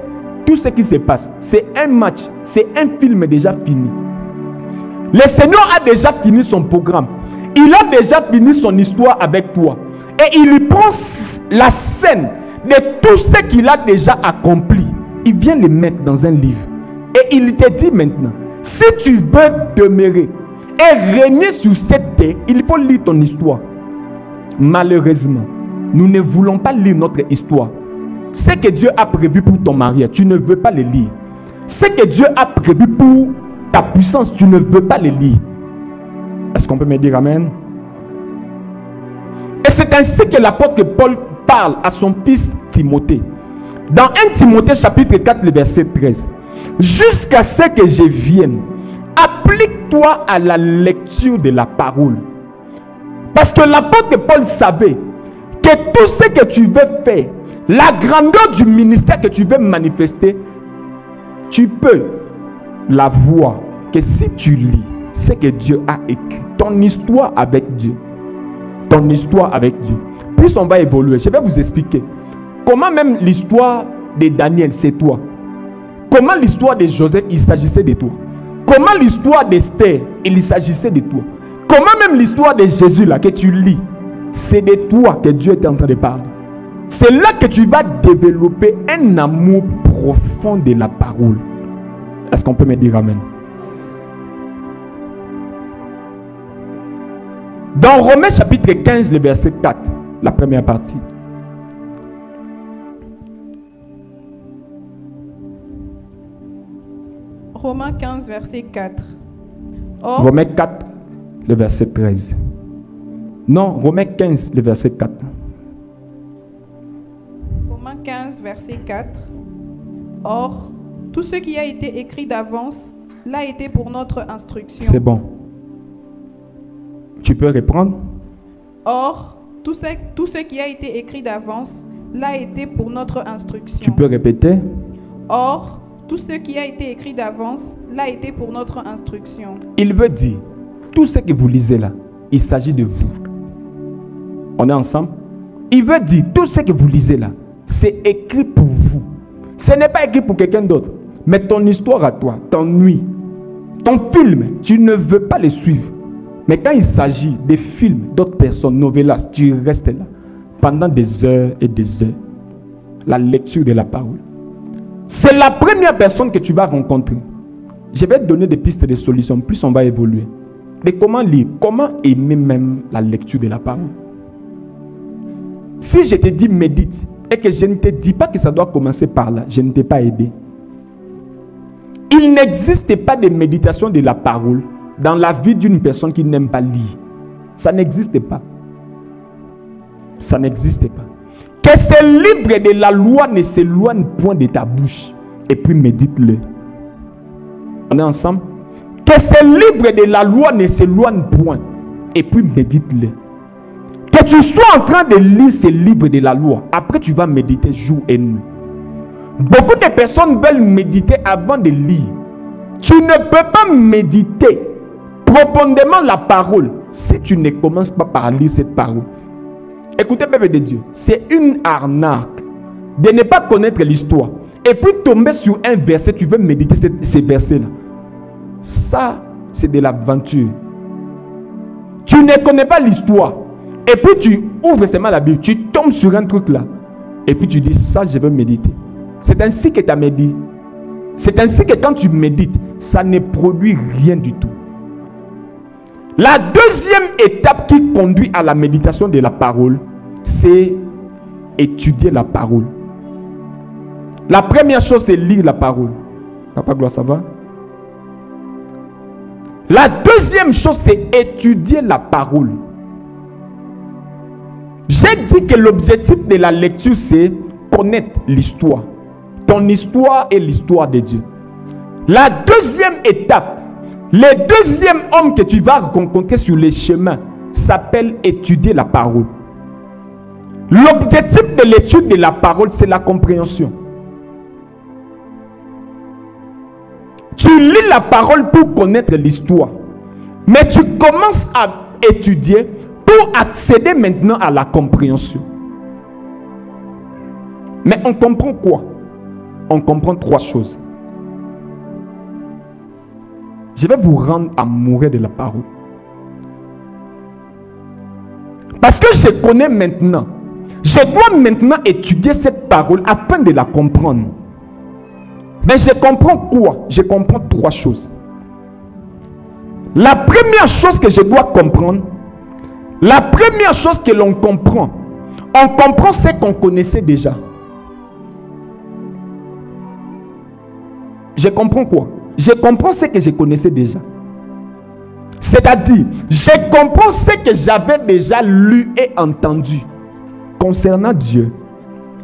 tout ce qui se passe, c'est un match, c'est un film déjà fini. Le Seigneur a déjà fini son programme. Il a déjà fini son histoire avec toi. Et il prend la scène de tout ce qu'il a déjà accompli. Il vient le mettre dans un livre. Et il te dit maintenant, si tu veux demeurer et régner sur cette terre, il faut lire ton histoire. Malheureusement, nous ne voulons pas lire notre histoire. Ce que Dieu a prévu pour ton mariage, tu ne veux pas le lire. Ce que Dieu a prévu pour ta puissance, tu ne veux pas le lire. Est-ce qu'on peut me dire amen? Et c'est ainsi que l'apôtre Paul parle à son fils Timothée. Dans 1 Timothée chapitre 4, le verset 13. Jusqu'à ce que je vienne, applique-toi à la lecture de la parole. Parce que l'apôtre Paul savait que tout ce que tu veux faire, la grandeur du ministère que tu veux manifester, tu peux la voir que si tu lis ce que Dieu a écrit, ton histoire avec Dieu. Ton histoire avec Dieu. Plus on va évoluer, je vais vous expliquer comment même l'histoire de Daniel, c'est toi. Comment l'histoire de Joseph, il s'agissait de toi. Comment l'histoire d'Esther, il s'agissait de toi. Comment même l'histoire de Jésus là que tu lis, c'est de toi que Dieu est en train de parler. C'est là que tu vas développer un amour profond de la parole. Est-ce qu'on peut me dire amen? Dans Romains chapitre 15, le verset 4, la première partie. Romains 15, verset 4. Romains 4, le verset 13. Non, Romains 15, le verset 4. Romains 15, verset 4. Or, tout ce qui a été écrit d'avance l'a été pour notre instruction. C'est bon. Tu peux reprendre. Or, tout ce qui a été écrit d'avance l'a été pour notre instruction. Tu peux répéter. Or, tout ce qui a été écrit d'avance l'a été pour notre instruction. Il veut dire, tout ce que vous lisez là, il s'agit de vous. On est ensemble? Il veut dire, tout ce que vous lisez là, c'est écrit pour vous. Ce n'est pas écrit pour quelqu'un d'autre. Mais ton histoire à toi, ton nuit, ton film, tu ne veux pas le suivre. Mais quand il s'agit des films d'autres personnes, novellas, tu restes là pendant des heures et des heures. La lecture de la parole. C'est la première personne que tu vas rencontrer. Je vais te donner des pistes de solutions, plus on va évoluer. Mais comment lire, comment aimer même la lecture de la parole. Si je te dis médite et que je ne te dis pas que ça doit commencer par là, je ne t'ai pas aidé. Il n'existe pas de méditation de la parole dans la vie d'une personne qui n'aime pas lire. Ça n'existe pas. Ça n'existe pas. Que ce livre de la loi ne s'éloigne point de ta bouche. Et puis médite-le. On est ensemble? Que ce livre de la loi ne s'éloigne point. Et puis médite-le. Que tu sois en train de lire ce livre de la loi. Après tu vas méditer jour et nuit. Beaucoup de personnes veulent méditer avant de lire. Tu ne peux pas méditer profondément la parole si tu ne commences pas par lire cette parole. Écoutez, peuple de Dieu, c'est une arnaque de ne pas connaître l'histoire et puis tomber sur un verset, tu veux méditer ces versets-là. Ça, c'est de l'aventure. Tu ne connais pas l'histoire. Et puis tu ouvres seulement la Bible, tu tombes sur un truc là. Et puis tu dis, ça, je veux méditer. C'est ainsi que tu as médité. C'est ainsi que quand tu médites, ça ne produit rien du tout. La deuxième étape qui conduit à la méditation de la parole, c'est étudier la parole. La première chose, c'est lire la parole. Papa Gloire, ça va? La deuxième chose, c'est étudier la parole. J'ai dit que l'objectif de la lecture, c'est connaître l'histoire. Ton histoire et l'histoire de Dieu. La deuxième étape, le deuxième homme que tu vas rencontrer sur les chemins s'appelle étudier la parole. L'objectif de l'étude de la parole, c'est la compréhension. Tu lis la parole pour connaître l'histoire. Mais tu commences à étudier pour accéder maintenant à la compréhension. Mais on comprend quoi? On comprend trois choses. Je vais vous rendre amoureux de la parole. Parce que je connais maintenant. Je dois maintenant étudier cette parole afin de la comprendre. Mais je comprends quoi? Je comprends trois choses. La première chose que je dois comprendre, la première chose que l'on comprend, on comprend ce qu'on connaissait déjà. Je comprends quoi? Je comprends ce que je connaissais déjà. C'est-à-dire, je comprends ce que j'avais déjà lu et entendu concernant Dieu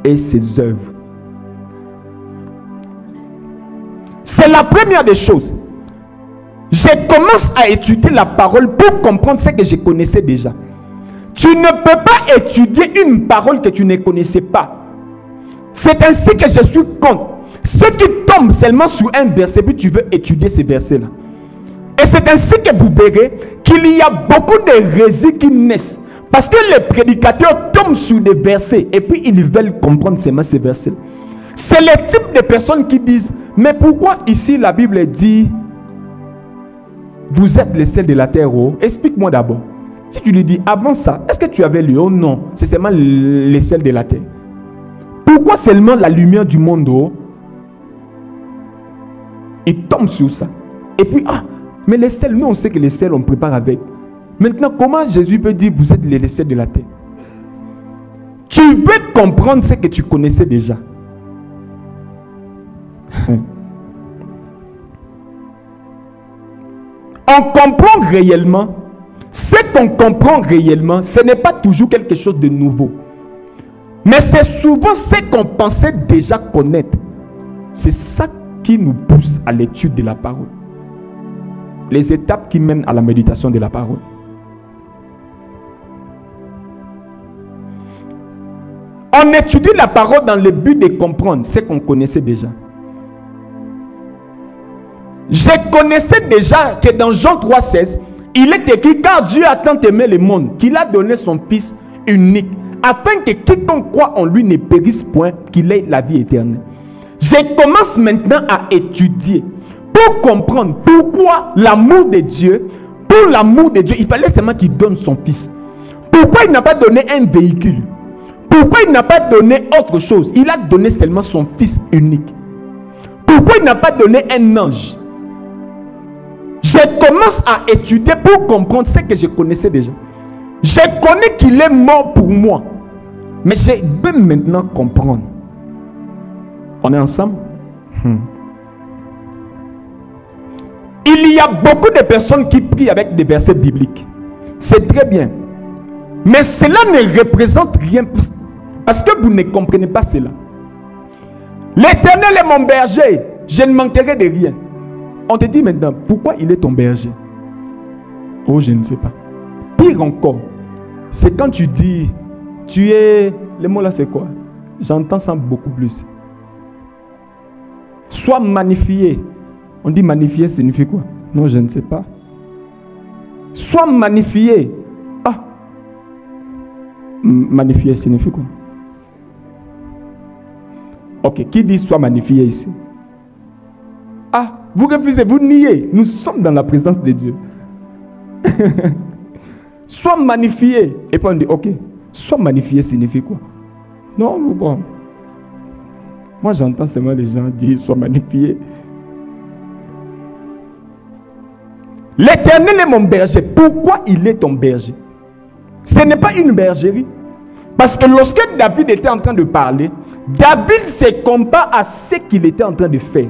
et ses œuvres. C'est la première des choses. Je commence à étudier la parole pour comprendre ce que je connaissais déjà. Tu ne peux pas étudier une parole que tu ne connaissais pas. C'est ainsi que je suis contre ceux qui tombent seulement sur un verset, puis tu veux étudier ces versets-là. Et c'est ainsi que vous verrez qu'il y a beaucoup d'hérésies qui naissent. Parce que les prédicateurs tombent sur des versets et puis ils veulent comprendre seulement ces versets. C'est le type de personnes qui disent, mais pourquoi ici la Bible dit, vous êtes les sels de la terre, oh? Explique-moi d'abord. Si tu lui dis, avant ça, est-ce que tu avais lu? Oh non, c'est seulement les sels de la terre. Pourquoi seulement la lumière du monde, oh? Il tombe sur ça. Et puis, mais les sels, nous on sait que les sels on prépare avec. Maintenant, comment Jésus peut dire, vous êtes les sels de la terre? Tu veux comprendre ce que tu connaissais déjà. On comprend réellement. Ce qu'on comprend réellement, ce n'est pas toujours quelque chose de nouveau. Mais c'est souvent ce qu'on pensait déjà connaître. C'est ça qui nous pousse à l'étude de la parole. Les étapes qui mènent à la méditation de la parole. On étudie la parole dans le but de comprendre ce qu'on connaissait déjà. Je connaissais déjà que dans Jean 3,16, il est écrit, car Dieu a tant aimé le monde qu'il a donné son Fils unique, afin que quiconque croit en lui ne périsse point, qu'il ait la vie éternelle. Je commence maintenant à étudier pour comprendre pourquoi l'amour de Dieu, pour l'amour de Dieu, il fallait seulement qu'il donne son Fils. Pourquoi il n'a pas donné un véhicule? Pourquoi il n'a pas donné autre chose? Il a donné seulement son Fils unique. Pourquoi il n'a pas donné un ange? Je commence à étudier pour comprendre ce que je connaissais déjà. Je connais qu'il est mort pour moi. Mais je veux maintenant comprendre. On est ensemble? Il y a beaucoup de personnes qui prient avec des versets bibliques. C'est très bien. Mais cela ne représente rien. Parce que vous ne comprenez pas cela. L'Éternel est mon berger. Je ne manquerai de rien. On te dit maintenant, pourquoi il est ton berger? Oh, je ne sais pas. Pire encore, c'est quand tu dis, tu es... Le mot là, c'est quoi? J'entends ça beaucoup plus. Sois magnifié. On dit magnifié signifie quoi? Non, je ne sais pas. Sois magnifié. Magnifié signifie quoi? Ok, qui dit sois magnifié ici? Ah, vous refusez, vous niez. Nous sommes dans la présence de Dieu. Sois magnifié. Et puis on dit, ok, sois magnifié signifie quoi? Non, bon. Moi j'entends seulement les gens dire sois magnifié. L'Éternel est mon berger. Pourquoi il est ton berger? Ce n'est pas une bergerie. Parce que lorsque David était en train de parler, David se compare à ce qu'il était en train de faire.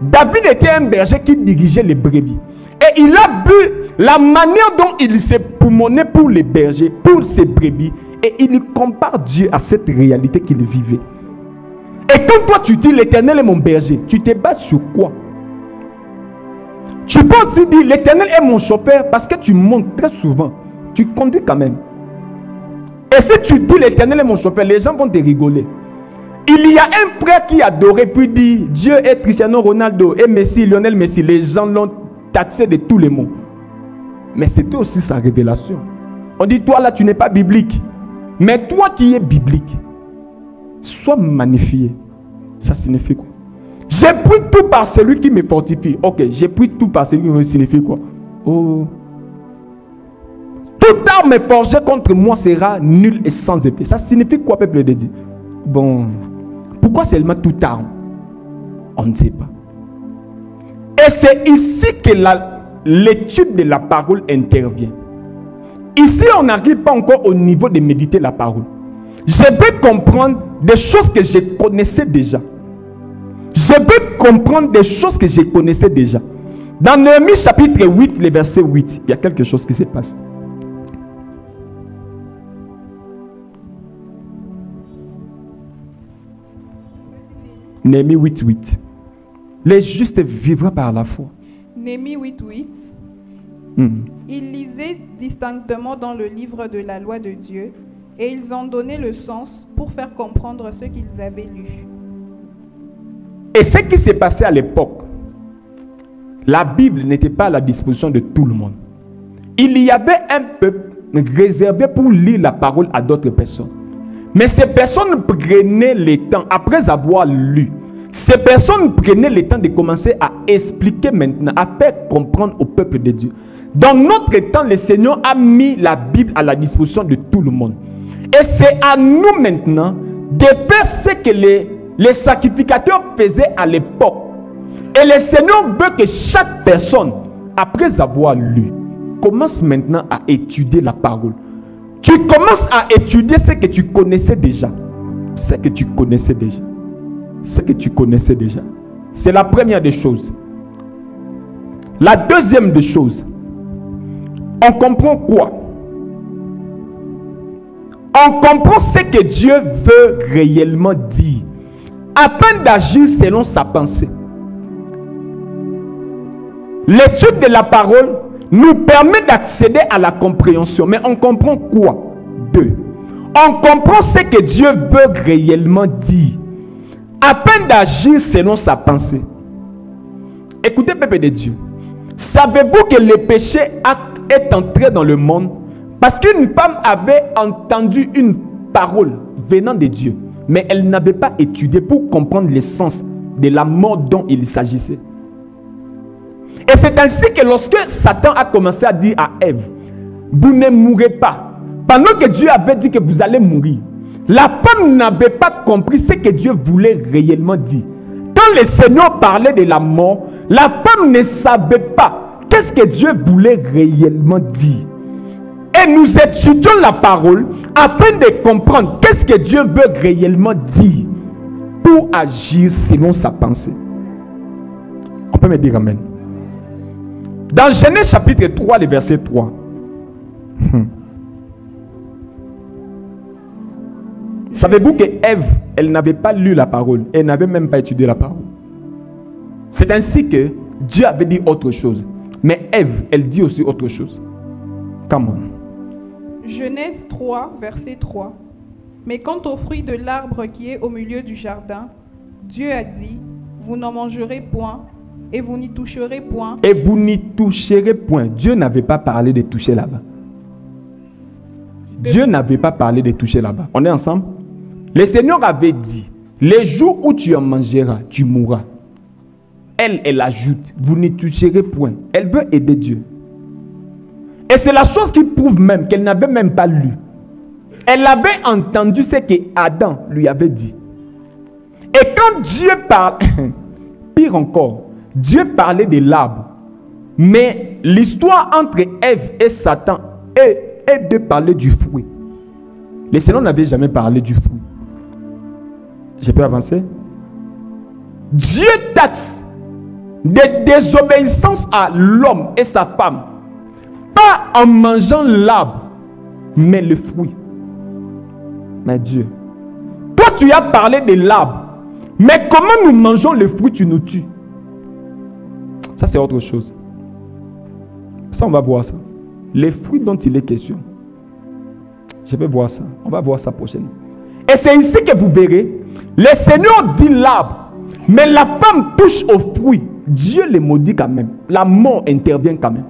David était un berger qui dirigeait les brebis. Et il a vu la manière dont il s'est poumonné pour les bergers, pour ses brebis. Et il compare Dieu à cette réalité qu'il vivait. Et quand toi tu dis l'Éternel est mon berger, tu te bases sur quoi? Tu peux aussi dire l'Éternel est mon chauffeur parce que tu montes très souvent. Tu conduis quand même. Et si tu dis l'Éternel est mon chauffeur, les gens vont te rigoler. Il y a un frère qui adorait puis dit Dieu est Cristiano Ronaldo et Messi, Lionel Messi. Les gens l'ont taxé de tous les mots. Mais c'était aussi sa révélation. On dit toi là tu n'es pas biblique. Mais toi qui es biblique, sois magnifié. Ça signifie quoi? J'ai pris tout par celui qui me fortifie. Ok, j'ai pris tout par celui qui me signifie quoi? Oh. Toute arme forgée contre moi sera nulle et sans effet. Ça signifie quoi, peuple de Dieu? Bon, pourquoi seulement toute arme? On ne sait pas. Et c'est ici que l'étude de la parole intervient. Ici, on n'arrive pas encore au niveau de méditer la parole. Je peux comprendre des choses que je connaissais déjà. Je peux comprendre des choses que je connaissais déjà. Dans Néhémie chapitre 8, le verset 8, il y a quelque chose qui se passe. Néhémie 8, 8. Les justes vivront par la foi. Néhémie 8, 8. Ils lisaient distinctement dans le livre de la loi de Dieu et ils ont donné le sens pour faire comprendre ce qu'ils avaient lu. Et ce qui s'est passé à l'époque, la Bible n'était pas à la disposition de tout le monde. Il y avait un peuple réservé pour lire la parole à d'autres personnes. Mais ces personnes prenaient le temps, après avoir lu, ces personnes prenaient le temps de commencer à expliquer maintenant, à faire comprendre au peuple de Dieu. Dans notre temps, le Seigneur a mis la Bible à la disposition de tout le monde. Et c'est à nous maintenant de faire ce que les sacrificateurs faisaient à l'époque. Et le Seigneur veut que chaque personne, après avoir lu, commence maintenant à étudier la parole. Tu commences à étudier ce que tu connaissais déjà. Ce que tu connaissais déjà. Ce que tu connaissais déjà. C'est la première des choses. La deuxième des choses, on comprend quoi? On comprend ce que Dieu veut réellement dire, afin d'agir selon sa pensée. L'étude de la parole nous permet d'accéder à la compréhension. Mais on comprend quoi? Deux. On comprend ce que Dieu veut réellement dire, afin d'agir selon sa pensée. Écoutez, peuple de Dieu. Savez-vous que le péché est entré dans le monde parce qu'une femme avait entendu une parole venant de Dieu, mais elle n'avait pas étudié pour comprendre l'essence de la mort dont il s'agissait. Et c'est ainsi que lorsque Satan a commencé à dire à Ève, vous ne mourrez pas, pendant que Dieu avait dit que vous allez mourir, la femme n'avait pas compris ce que Dieu voulait réellement dire. Quand le Seigneur parlait de la mort, la femme ne savait pas qu'est-ce que Dieu voulait réellement dire. Et nous étudions la parole afin de comprendre qu'est-ce que Dieu veut réellement dire pour agir selon sa pensée. On peut me dire amen. Dans Genèse chapitre 3, le verset 3. Savez-vous que Ève, elle n'avait pas lu la parole, elle n'avait même pas étudié la parole. C'est ainsi que Dieu avait dit autre chose. Mais Ève, elle dit aussi autre chose. Come on. Genèse 3, verset 3. Mais quant au fruit de l'arbre qui est au milieu du jardin, Dieu a dit, vous n'en mangerez point, et vous n'y toucherez point. Et vous n'y toucherez point. Dieu n'avait pas parlé de toucher là-bas. Dieu n'avait pas parlé de toucher là-bas. On est ensemble? Le Seigneur avait dit, Les jours où tu en mangeras, tu mourras. Elle ajoute, vous n'y toucherez point. Elle veut aider Dieu. Et c'est la chose qui prouve même qu'elle n'avait même pas lu. Elle avait entendu ce que Adam lui avait dit. Et quand Dieu parle, pire encore, Dieu parlait de l'arbre. Mais l'histoire entre Ève et Satan est de parler du fruit. Le Seigneur n'avait jamais parlé du fruit. Je peux avancer? Dieu taxe de désobéissance à l'homme et sa femme. Pas en mangeant l'arbre, mais le fruit. Mais Dieu, toi tu as parlé de l'arbre, mais comment nous mangeons le fruit, tu nous tues? Ça c'est autre chose. Ça on va voir ça. Les fruits dont il est question. Je vais voir ça. On va voir ça prochainement. Et c'est ici que vous verrez, le Seigneur dit l'arbre, mais la femme touche au fruit. Dieu les maudit quand même. La mort intervient quand même.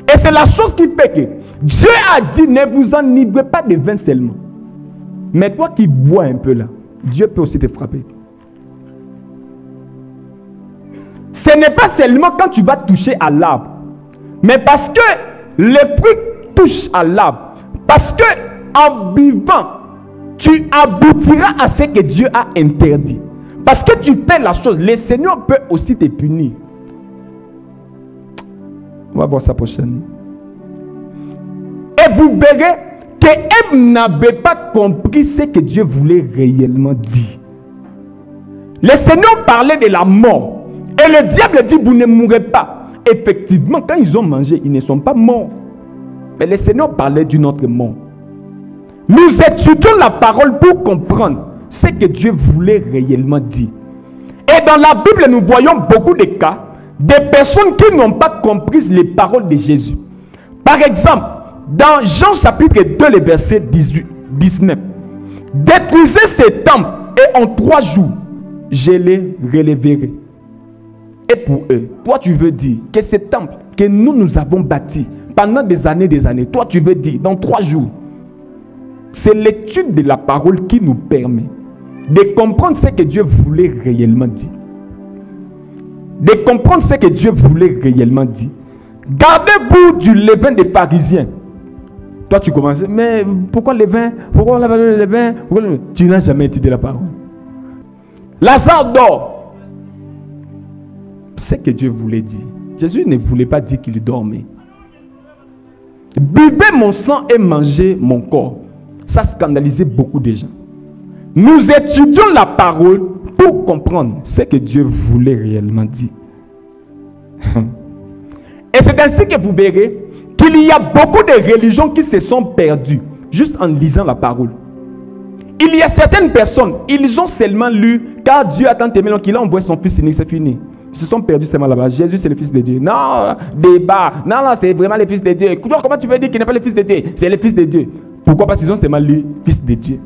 Et c'est la chose qui fait que Dieu a dit, ne vous enivrez pas de vin seulement. Mais toi qui bois un peu là, Dieu peut aussi te frapper. Ce n'est pas seulement quand tu vas toucher à l'arbre, mais parce que les fruits touchent à l'arbre. Parce que en buvant, tu aboutiras à ce que Dieu a interdit. Parce que tu fais la chose, le Seigneur peut aussi te punir. On va voir ça prochainement. Et vous verrez que Ève n'avait pas compris ce que Dieu voulait réellement dire. Le Seigneur parlait de la mort. Et le diable dit, vous ne mourrez pas. Effectivement, quand ils ont mangé, ils ne sont pas morts. Mais le Seigneur parlait d'une autre mort. Nous étudions la parole pour comprendre ce que Dieu voulait réellement dire. Et dans la Bible, nous voyons beaucoup de cas des personnes qui n'ont pas compris les paroles de Jésus. Par exemple, dans Jean chapitre 2, le verset 19. Détruisez ces temples et en 3 jours, je les relèverai. Et pour eux, toi tu veux dire que ces temples que nous avons bâtis pendant des années, toi tu veux dire dans 3 jours. C'est l'étude de la parole qui nous permet de comprendre ce que Dieu voulait réellement dire. De comprendre ce que Dieu voulait réellement dire. Gardez-vous du levain des pharisiens. Toi tu commences, mais pourquoi le levain? Pourquoi le levain? Tu n'as jamais étudié la parole. Lazare dort. C'est ce que Dieu voulait dire. Jésus ne voulait pas dire qu'il dormait. Buvez mon sang et mangez mon corps. Ça scandalisait beaucoup de gens. Nous étudions la parole pour comprendre ce que Dieu voulait réellement dire. Et c'est ainsi que vous verrez qu'il y a beaucoup de religions qui se sont perdues juste en lisant la parole. Il y a certaines personnes, ils ont seulement lu car Dieu a tant aimé qu'il a envoyé son fils unique, c'est fini. Ils se sont perdus seulement là-bas. Jésus c'est le fils de Dieu. Non, débat. Non, c'est vraiment le fils de Dieu. Comment tu veux dire qu'il n'est pas le fils de Dieu? C'est le fils de Dieu. Pourquoi? Parce qu'ils ont seulement lu fils de Dieu.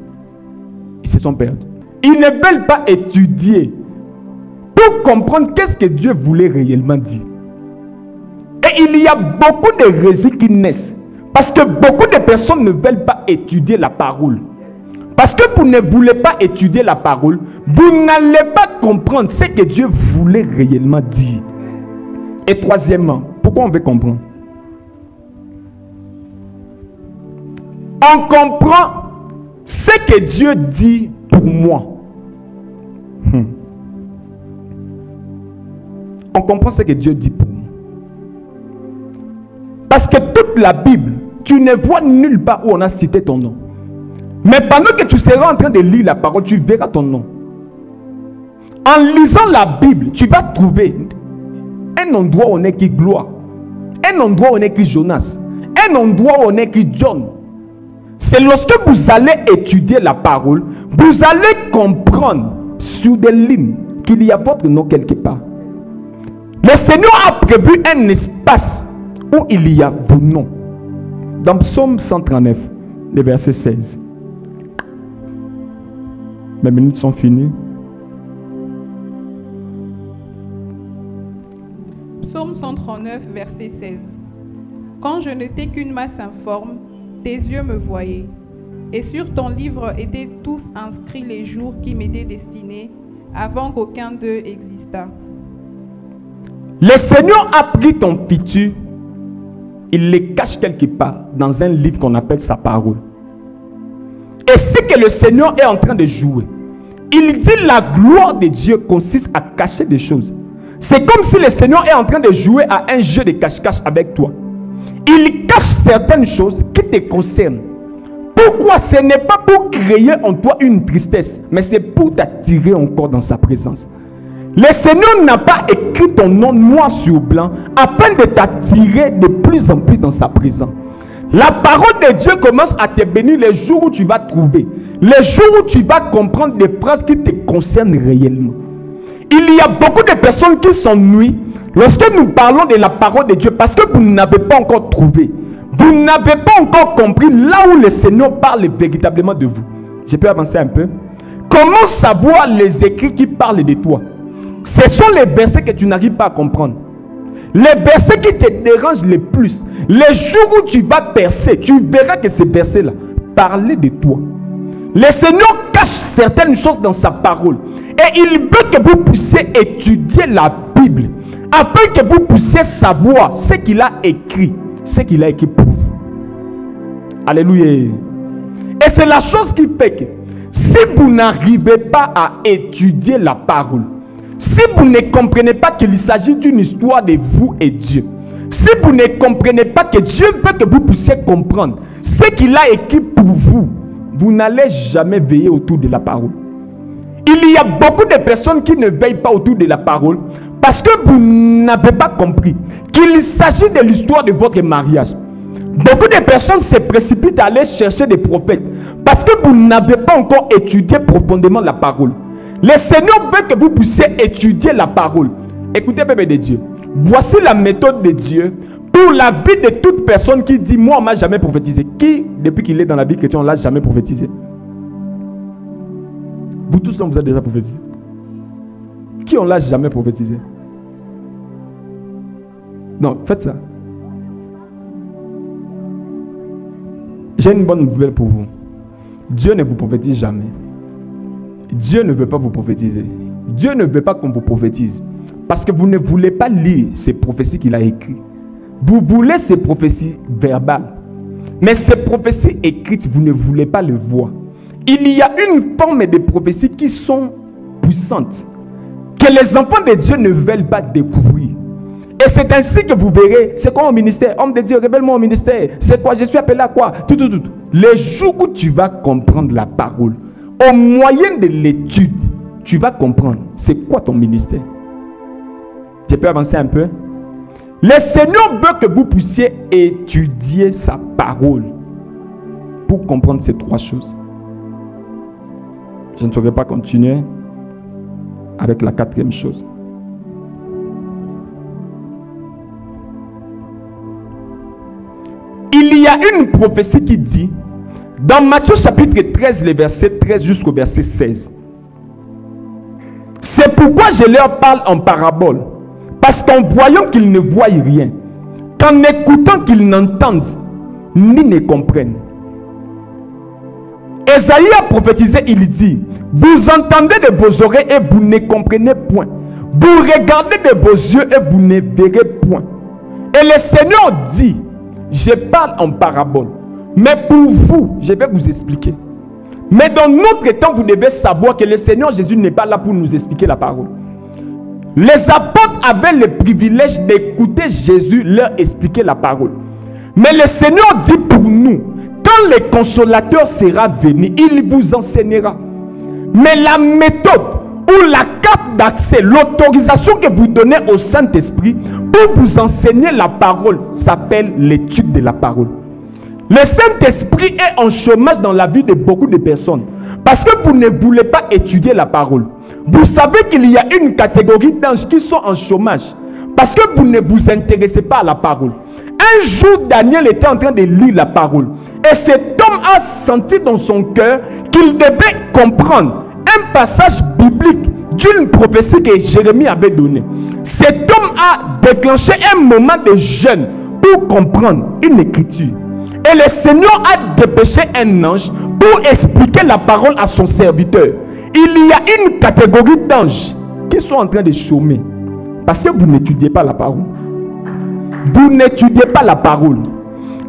Ils se sont perdus. Ils ne veulent pas étudier pour comprendre qu'est-ce que Dieu voulait réellement dire. Et il y a beaucoup de hérésies qui naissent parce que beaucoup de personnes ne veulent pas étudier la parole. Parce que vous ne voulez pas étudier la parole, vous n'allez pas comprendre ce que Dieu voulait réellement dire. Et troisièmement, pourquoi on veut comprendre? On comprend ce que Dieu dit pour moi. On comprend ce que Dieu dit pour moi. Parce que toute la Bible, tu ne vois nulle part où on a cité ton nom. Mais pendant que tu seras en train de lire la parole, tu verras ton nom. En lisant la Bible, tu vas trouver un endroit où on est qui Gloire, un endroit où on est qui Jonas, un endroit où on est qui John. C'est lorsque vous allez étudier la parole, vous allez comprendre sur des lignes qu'il y a votre nom quelque part. Le Seigneur a prévu un espace où il y a vos noms. Dans Psaume 139, le verset 16. Mes minutes sont finies. Psaume 139, verset 16. Quand je n'étais qu'une masse informe, tes yeux me voyaient. Et sur ton livre étaient tous inscrits les jours qui m'étaient destinés, avant qu'aucun d'eux existât. Le Seigneur a pris ton futur, il les cache quelque part dans un livre qu'on appelle sa parole. Et ce que le Seigneur est en train de jouer, il dit la gloire de Dieu consiste à cacher des choses. C'est comme si le Seigneur est en train de jouer à un jeu de cache-cache avec toi. Il cache certaines choses qui te concernent. Pourquoi? Ce n'est pas pour créer en toi une tristesse, mais c'est pour t'attirer encore dans sa présence. Le Seigneur n'a pas écrit ton nom noir sur blanc afin de t'attirer de plus en plus dans sa présence. La parole de Dieu commence à te bénir les jours où tu vas trouver, les jours où tu vas comprendre des phrases qui te concernent réellement. Il y a beaucoup de personnes qui s'ennuient lorsque nous parlons de la parole de Dieu parce que vous n'avez pas encore trouvé. Vous n'avez pas encore compris là où le Seigneur parle véritablement de vous. Je peux avancer un peu? Comment savoir les écrits qui parlent de toi? Ce sont les versets que tu n'arrives pas à comprendre. Les versets qui te dérangent le plus. Les jours où tu vas percer, tu verras que ces versets-là parlent de toi. Le Seigneur cache certaines choses dans sa parole. Et il veut que vous puissiez étudier la Bible afin que vous puissiez savoir ce qu'il a écrit. Ce qu'il a écrit pour vous. Alléluia. Et c'est la chose qui fait que si vous n'arrivez pas à étudier la parole, si vous ne comprenez pas qu'il s'agit d'une histoire de vous et Dieu, si vous ne comprenez pas que Dieu veut que vous puissiez comprendre ce qu'il a écrit pour vous, vous n'allez jamais veiller autour de la parole. Il y a beaucoup de personnes qui ne veillent pas autour de la parole parce que vous n'avez pas compris qu'il s'agit de l'histoire de votre mariage. Beaucoup de personnes se précipitent à aller chercher des prophètes parce que vous n'avez pas encore étudié profondément la parole. Le Seigneur veut que vous puissiez étudier la parole. Écoutez, peuple de Dieu, voici la méthode de Dieu pour la vie de toute personne qui dit moi on m'a jamais prophétisé. Qui depuis qu'il est dans la vie chrétienne on l'a jamais prophétisé? Vous tous on vous a déjà prophétisé? Qui on l'a jamais prophétisé? Non, faites ça. J'ai une bonne nouvelle pour vous. Dieu ne vous prophétise jamais. Dieu ne veut pas vous prophétiser. Dieu ne veut pas qu'on vous prophétise. Parce que vous ne voulez pas lire ces prophéties qu'il a écrites. Vous voulez ces prophéties verbales. Mais ces prophéties écrites, vous ne voulez pas les voir. Il y a une forme de prophéties qui sont puissantes. Que les enfants de Dieu ne veulent pas découvrir. Et c'est ainsi que vous verrez, c'est quoi mon ministère? Homme de Dieu, révèle-moi mon ministère. C'est quoi? Je suis appelé à quoi? Tout. Les jours où tu vas comprendre la parole, au moyen de l'étude, tu vas comprendre c'est quoi ton ministère. Je peux avancer un peu? Le Seigneur veut que vous puissiez étudier sa parole pour comprendre ces trois choses. Je ne saurais pas continuer avec la quatrième chose. Il y a une prophétie qui dit, dans Matthieu chapitre 13, le verset 13 jusqu'au verset 16. C'est pourquoi je leur parle en parabole. Parce qu'en voyant qu'ils ne voient rien, qu'en écoutant qu'ils n'entendent, ni ne comprennent. Ésaïe a prophétisé, il dit, vous entendez de vos oreilles et vous ne comprenez point. Vous regardez de vos yeux et vous ne verrez point. Et le Seigneur dit, je parle en parabole. Mais pour vous, je vais vous expliquer. Mais dans notre temps, vous devez savoir que le Seigneur Jésus n'est pas là pour nous expliquer la parole. Les apôtres avaient le privilège d'écouter Jésus leur expliquer la parole. Mais le Seigneur dit pour nous, quand le consolateur sera venu, il vous enseignera. Mais la méthode ou la carte d'accès, l'autorisation que vous donnez au Saint-Esprit pour vous enseigner la parole s'appelle l'étude de la parole. Le Saint-Esprit est en chômage dans la vie de beaucoup de personnes parce que vous ne voulez pas étudier la parole. Vous savez qu'il y a une catégorie d'anges qui sont en chômage parce que vous ne vous intéressez pas à la parole. Un jour, Daniel était en train de lire la parole et cet homme a senti dans son cœur qu'il devait comprendre un passage biblique d'une prophétie que Jérémie avait donnée. Cet homme a déclenché un moment de jeûne pour comprendre une écriture. Et le Seigneur a dépêché un ange pour expliquer la parole à son serviteur. Il y a une catégorie d'anges qui sont en train de chômer parce que vous n'étudiez pas la parole. Vous n'étudiez pas la parole.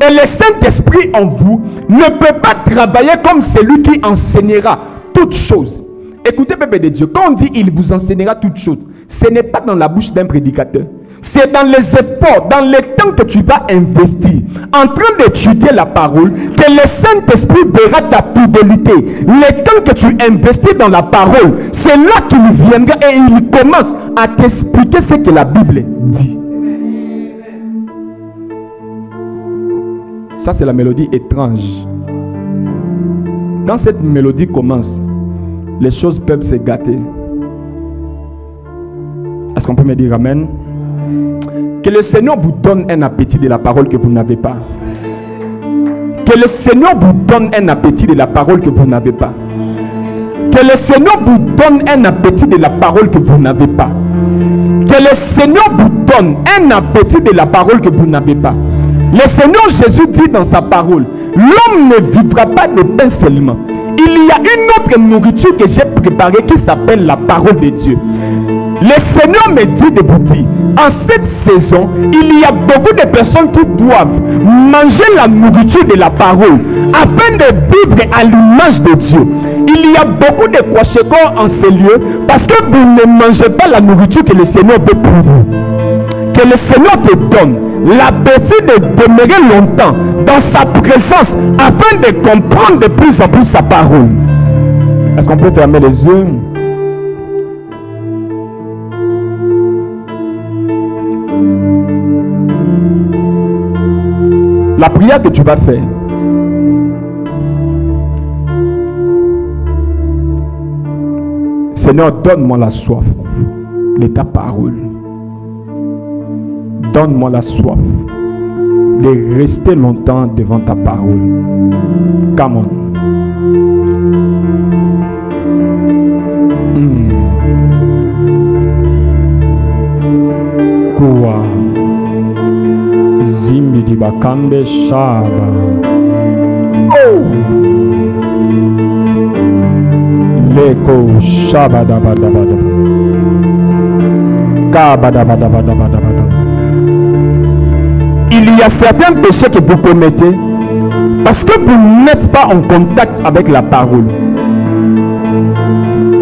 Et le Saint-Esprit en vous ne peut pas travailler comme celui qui enseignera toutes choses. Écoutez, peuple de Dieu, quand on dit il vous enseignera toutes choses, ce n'est pas dans la bouche d'un prédicateur. C'est dans les efforts, dans le temps que tu vas investir en train d'étudier la parole, que le Saint-Esprit verra ta fidélité. Le temps que tu investis dans la parole, c'est là qu'il viendra et il commence à t'expliquer ce que la Bible dit. Ça, c'est la mélodie étrange. Quand cette mélodie commence, les choses peuvent se gâter. Est-ce qu'on peut me dire amen? Que le Seigneur vous donne un appétit de la parole que vous n'avez pas. Que le Seigneur vous donne un appétit de la parole que vous n'avez pas. Que le Seigneur vous donne un appétit de la parole que vous n'avez pas. Que le Seigneur vous donne un appétit de la parole que vous n'avez pas. Le Seigneur Jésus dit dans sa parole, l'homme ne vivra pas de pain seulement. Il y a une autre nourriture que j'ai préparée qui s'appelle la parole de Dieu. Le Seigneur me dit de vous dire, en cette saison, il y a beaucoup de personnes qui doivent manger la nourriture de la parole afin de vivre à l'image de Dieu. Il y a beaucoup de kwashekor en ces lieux parce que vous ne mangez pas la nourriture que le Seigneur veut pour vous. Que le Seigneur te donne l'appétit de demeurer longtemps dans sa présence afin de comprendre de plus en plus sa parole. Est-ce qu'on peut fermer les yeux? La prière que tu vas faire, Seigneur, donne-moi la soif de ta parole. Donne-moi la soif de rester longtemps devant ta parole. Come on. Quoi? Zimbi di bakande shaba. Oh! Leko shaba da ba da ba da. Kaba da ba da ba da ba da ba da. Il y a certains péchés que vous commettez parce que vous n'êtes pas en contact avec la parole.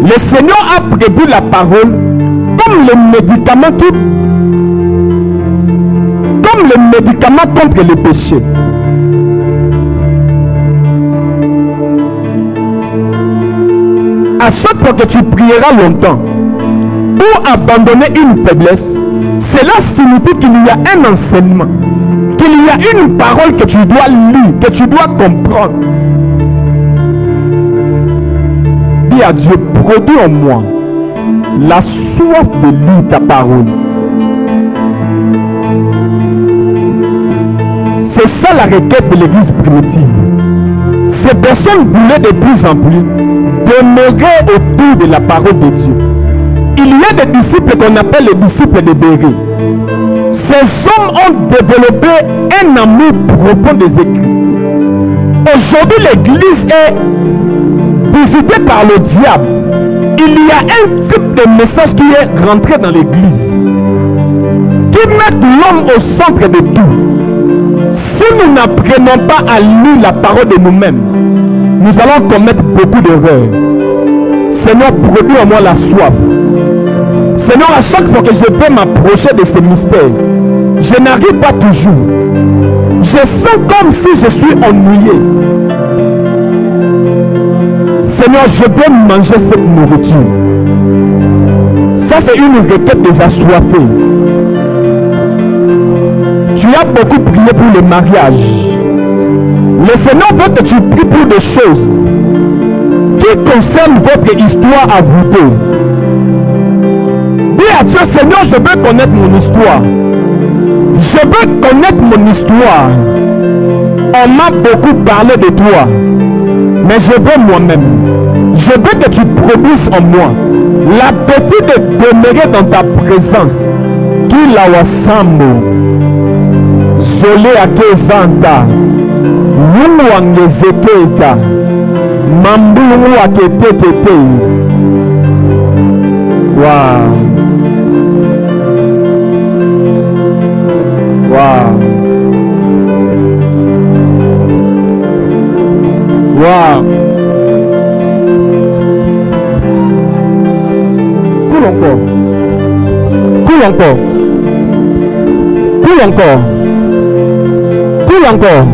Le Seigneur a prévu la parole comme le médicament contre le péché. À chaque fois que tu prieras longtemps pour abandonner une faiblesse, cela signifie qu'il y a un enseignement, qu'il y a une parole que tu dois lire, que tu dois comprendre. Dis à Dieu, produis en moi la soif de lire ta parole. C'est ça la requête de l'église primitive. Ces personnes voulaient de plus en plus demeurer autour de la parole de Dieu. Il y a des disciples qu'on appelle les disciples de Béry. Ces hommes ont développé un amour profond des écrits. Aujourd'hui, l'église est visitée par le diable. Il y a un type de message qui est rentré dans l'église, qui met l'homme au centre de tout. Si nous n'apprenons pas à lire la parole de nous-mêmes, nous allons commettre beaucoup d'erreurs. Seigneur, produis en moi la soif. Seigneur, à chaque fois que je vais m'approcher de ces mystères, je n'arrive pas toujours. Je sens comme si je suis ennuyé. Seigneur, je veux manger cette nourriture. Ça, c'est une requête des assoiffés. Tu as beaucoup prié pour le mariage. Le Seigneur veut que tu pries pour des choses qui concernent votre histoire à vous deux. Dis à Dieu, Seigneur, je veux connaître mon histoire. Je veux connaître mon histoire. On m'a beaucoup parlé de toi, mais je veux moi-même. Je veux que tu produises en moi l'appétit de demeurer dans ta présence. Kilawasambo zole akezanta mungu wangezeketa mambulu aketetete. Wow. Wow. Wow. Coule encore. Coule encore. Coule encore. Coule encore.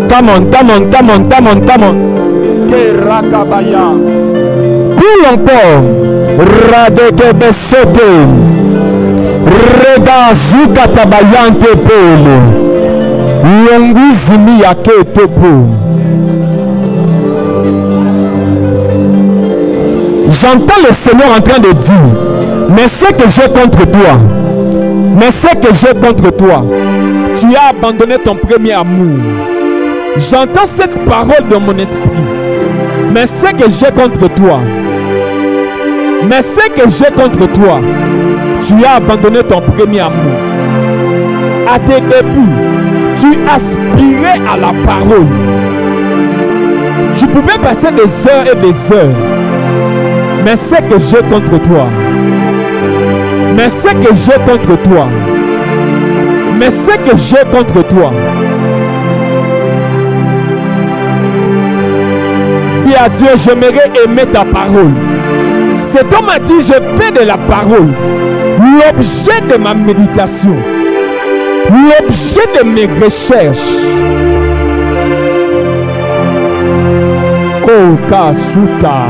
Come on, come on, come on, come on, come on. Kerakabaya. Coule encore. Radekebesote. Rega zuka tabayante pole. Yonguzimi yake topo. J'entends le Seigneur en train de dire, mais ce que j'ai contre toi, mais ce que j'ai contre toi, tu as abandonné ton premier amour. J'entends cette parole dans mon esprit, mais ce que j'ai contre toi, mais ce que j'ai contre toi, tu as abandonné ton premier amour. À tes débuts, tu aspirais à la parole. Tu pouvais passer des heures et des heures. Mais ce que j'ai contre toi, mais ce que j'ai contre toi, mais ce que j'ai contre toi, dis à Dieu, j'aimerais aimer ta parole. Cet homme a dit, je fais de la parole l'objet de ma méditation, l'objet de mes recherches. Koka Suta.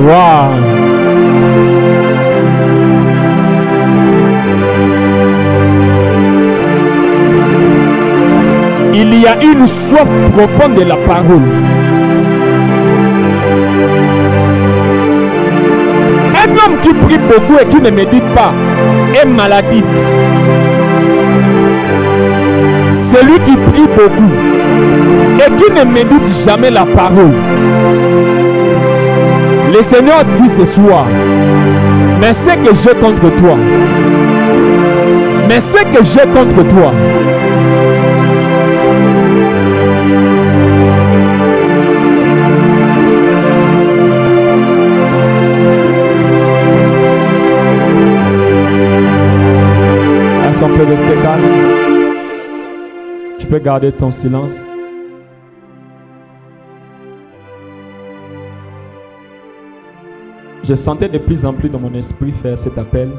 Wow. Il y a une soif profonde de la parole. Un homme qui prie beaucoup et qui ne médite pas est maladif. Celui qui prie beaucoup et qui ne médite jamais la parole. Le Seigneur dit ce soir, mais ce que j'ai contre toi, mais ce que j'ai contre toi, est-ce qu'on peut rester calme? Tu peux garder ton silence. Je sentais de plus en plus dans mon esprit faire cet appel.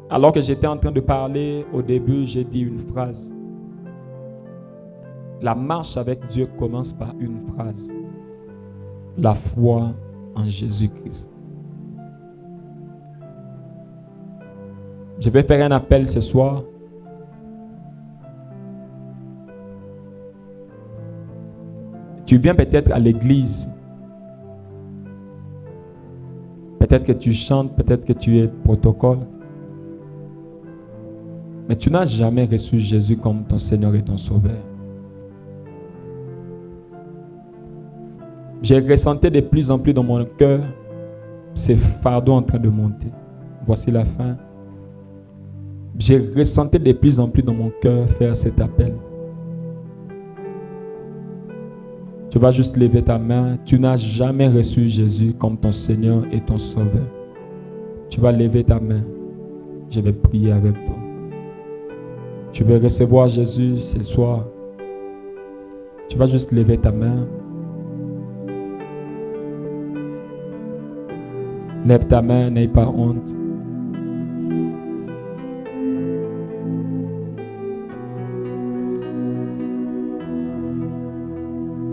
Alors que j'étais en train de parler, au début, j'ai dit une phrase. La marche avec Dieu commence par une phrase. La foi en Jésus-Christ. Je vais faire un appel ce soir. Tu viens peut-être à l'église. Peut-être que tu chantes, peut-être que tu es protocole. Mais tu n'as jamais reçu Jésus comme ton Seigneur et ton Sauveur. J'ai ressenti de plus en plus dans mon cœur ces fardeaux en train de monter. Voici la fin. J'ai ressenti de plus en plus dans mon cœur faire cet appel. Tu vas juste lever ta main. Tu n'as jamais reçu Jésus comme ton Seigneur et ton Sauveur. Tu vas lever ta main. Je vais prier avec toi. Tu veux recevoir Jésus ce soir. Tu vas juste lever ta main. Lève ta main, n'aie pas honte.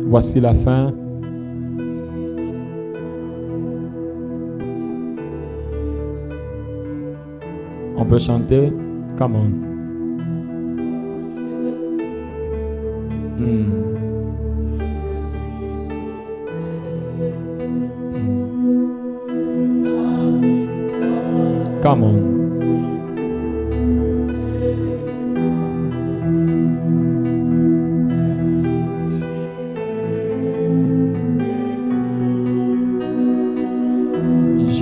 Voici la fin. On peut chanter. Come on. Come on.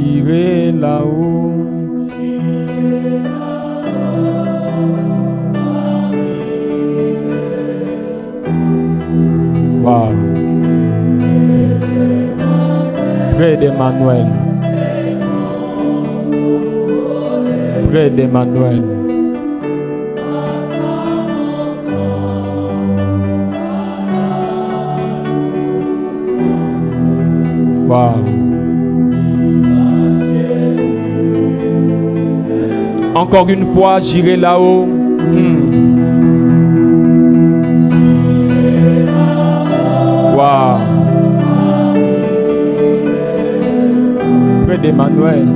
j'irai là-haut. Wow. Près d'Emmanuel. Près d'Emmanuel. Wow. Encore une fois, j'irai là-haut. Wow. Près d'Emmanuel.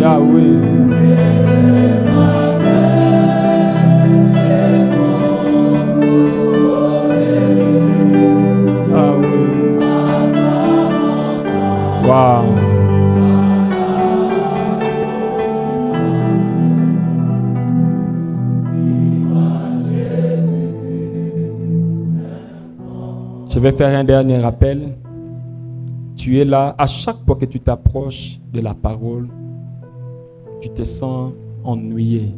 Yahweh. Wow. Je vais faire un dernier rappel. Tu es là, à chaque fois que tu t'approches de la parole, tu te sens ennuyé.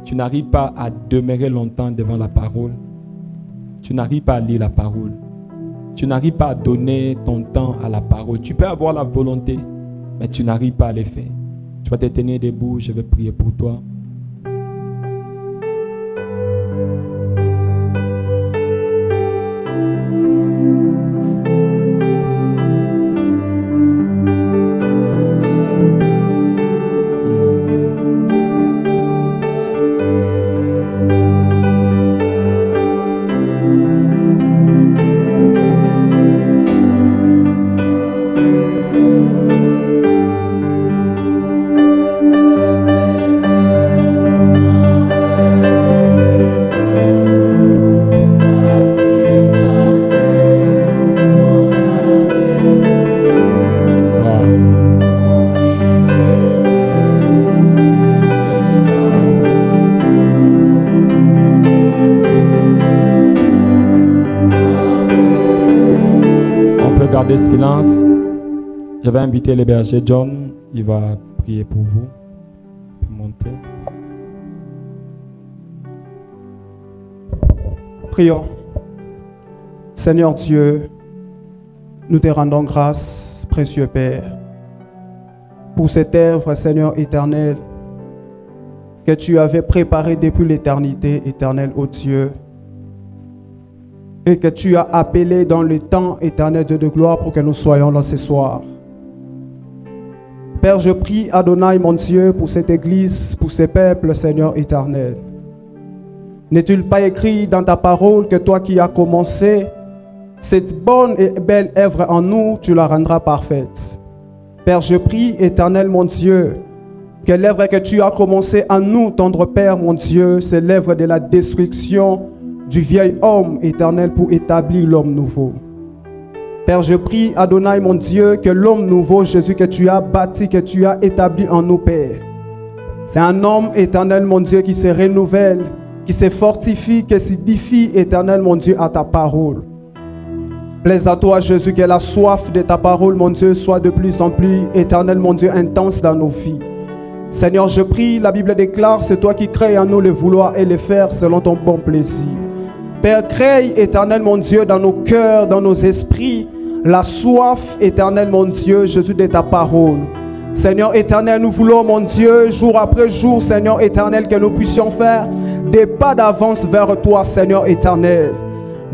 Tu n'arrives pas à demeurer longtemps devant la parole. Tu n'arrives pas à lire la parole. Tu n'arrives pas à donner ton temps à la parole. Tu peux avoir la volonté, mais tu n'arrives pas à le faire. Tu vas te tenir debout, je vais prier pour toi. Gardez silence. Je vais inviter le berger John. Il va prier pour vous. Monter. Prions. Seigneur Dieu, nous te rendons grâce, précieux Père, pour cette œuvre, Seigneur éternel, que tu avais préparée depuis l'éternité, éternel, ô Dieu, et que tu as appelé dans le temps éternel, Dieu de gloire, pour que nous soyons là ce soir. Père, je prie Adonai, mon Dieu, pour cette église, pour ce peuple, Seigneur éternel. N'est-il pas écrit dans ta parole que toi qui as commencé cette bonne et belle œuvre en nous, tu la rendras parfaite? Père, je prie, éternel, mon Dieu, que l'œuvre que tu as commencé en nous, tendre Père, mon Dieu, c'est l'œuvre de la destruction du vieil homme éternel pour établir l'homme nouveau. Père, je prie, Adonai, mon Dieu, que l'homme nouveau, Jésus, que tu as bâti, que tu as établi en nous, Père, c'est un homme éternel, mon Dieu, qui se renouvelle, qui se fortifie, qui s'édifie, éternel, mon Dieu, à ta parole. Plaise à toi, Jésus, que la soif de ta parole, mon Dieu, soit de plus en plus, éternel, mon Dieu, intense dans nos vies. Seigneur, je prie, la Bible déclare, c'est toi qui crées en nous le vouloir et le faire selon ton bon plaisir. Père, crée, éternel, mon Dieu, dans nos cœurs, dans nos esprits, la soif, éternel, mon Dieu, Jésus, de ta parole. Seigneur éternel, nous voulons, mon Dieu, jour après jour, Seigneur éternel, que nous puissions faire des pas d'avance vers toi, Seigneur éternel.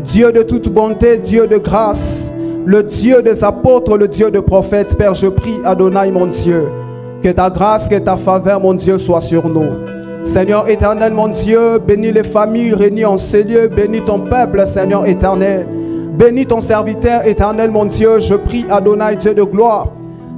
Dieu de toute bonté, Dieu de grâce, le Dieu des apôtres, le Dieu des prophètes. Père, je prie, Adonai, mon Dieu, que ta grâce, que ta faveur, mon Dieu, soit sur nous. Seigneur éternel, mon Dieu, bénis les familles réunies en ces lieux, bénis ton peuple, Seigneur éternel. Bénis ton serviteur éternel, mon Dieu. Je prie, Adonai, Dieu de gloire,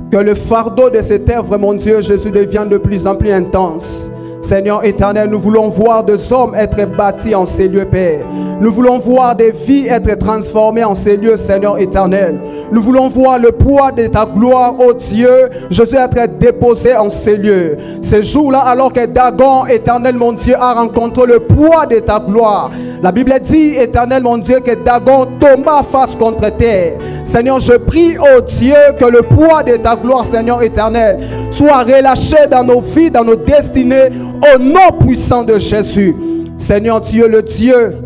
que le fardeau de cette œuvre, mon Dieu, Jésus, devienne de plus en plus intense. Seigneur éternel, nous voulons voir des hommes être bâtis en ces lieux, Père. Nous voulons voir des vies être transformées en ces lieux, Seigneur éternel. Nous voulons voir le poids de ta gloire, ô Dieu, Jésus, être déposé en ces lieux. Ces jours-là, alors que Dagon, éternel, mon Dieu, a rencontré le poids de ta gloire. La Bible dit, éternel, mon Dieu, que Dagon tomba face contre terre. Seigneur, je prie, ô Dieu, que le poids de ta gloire, Seigneur éternel, soit relâché dans nos vies, dans nos destinées, au nom puissant de Jésus. Seigneur Dieu, le Dieu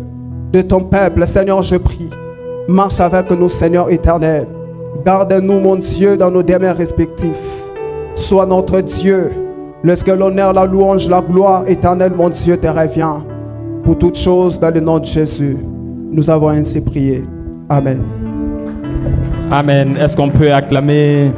de ton peuple, Seigneur, je prie, marche avec nous, Seigneur éternel. Garde-nous, mon Dieu, dans nos demeures respectifs. Sois notre Dieu, lorsque l'honneur, la louange, la gloire éternelle, mon Dieu, te revient. Pour toutes choses, dans le nom de Jésus, nous avons ainsi prié. Amen. Amen. Est-ce qu'on peut acclamer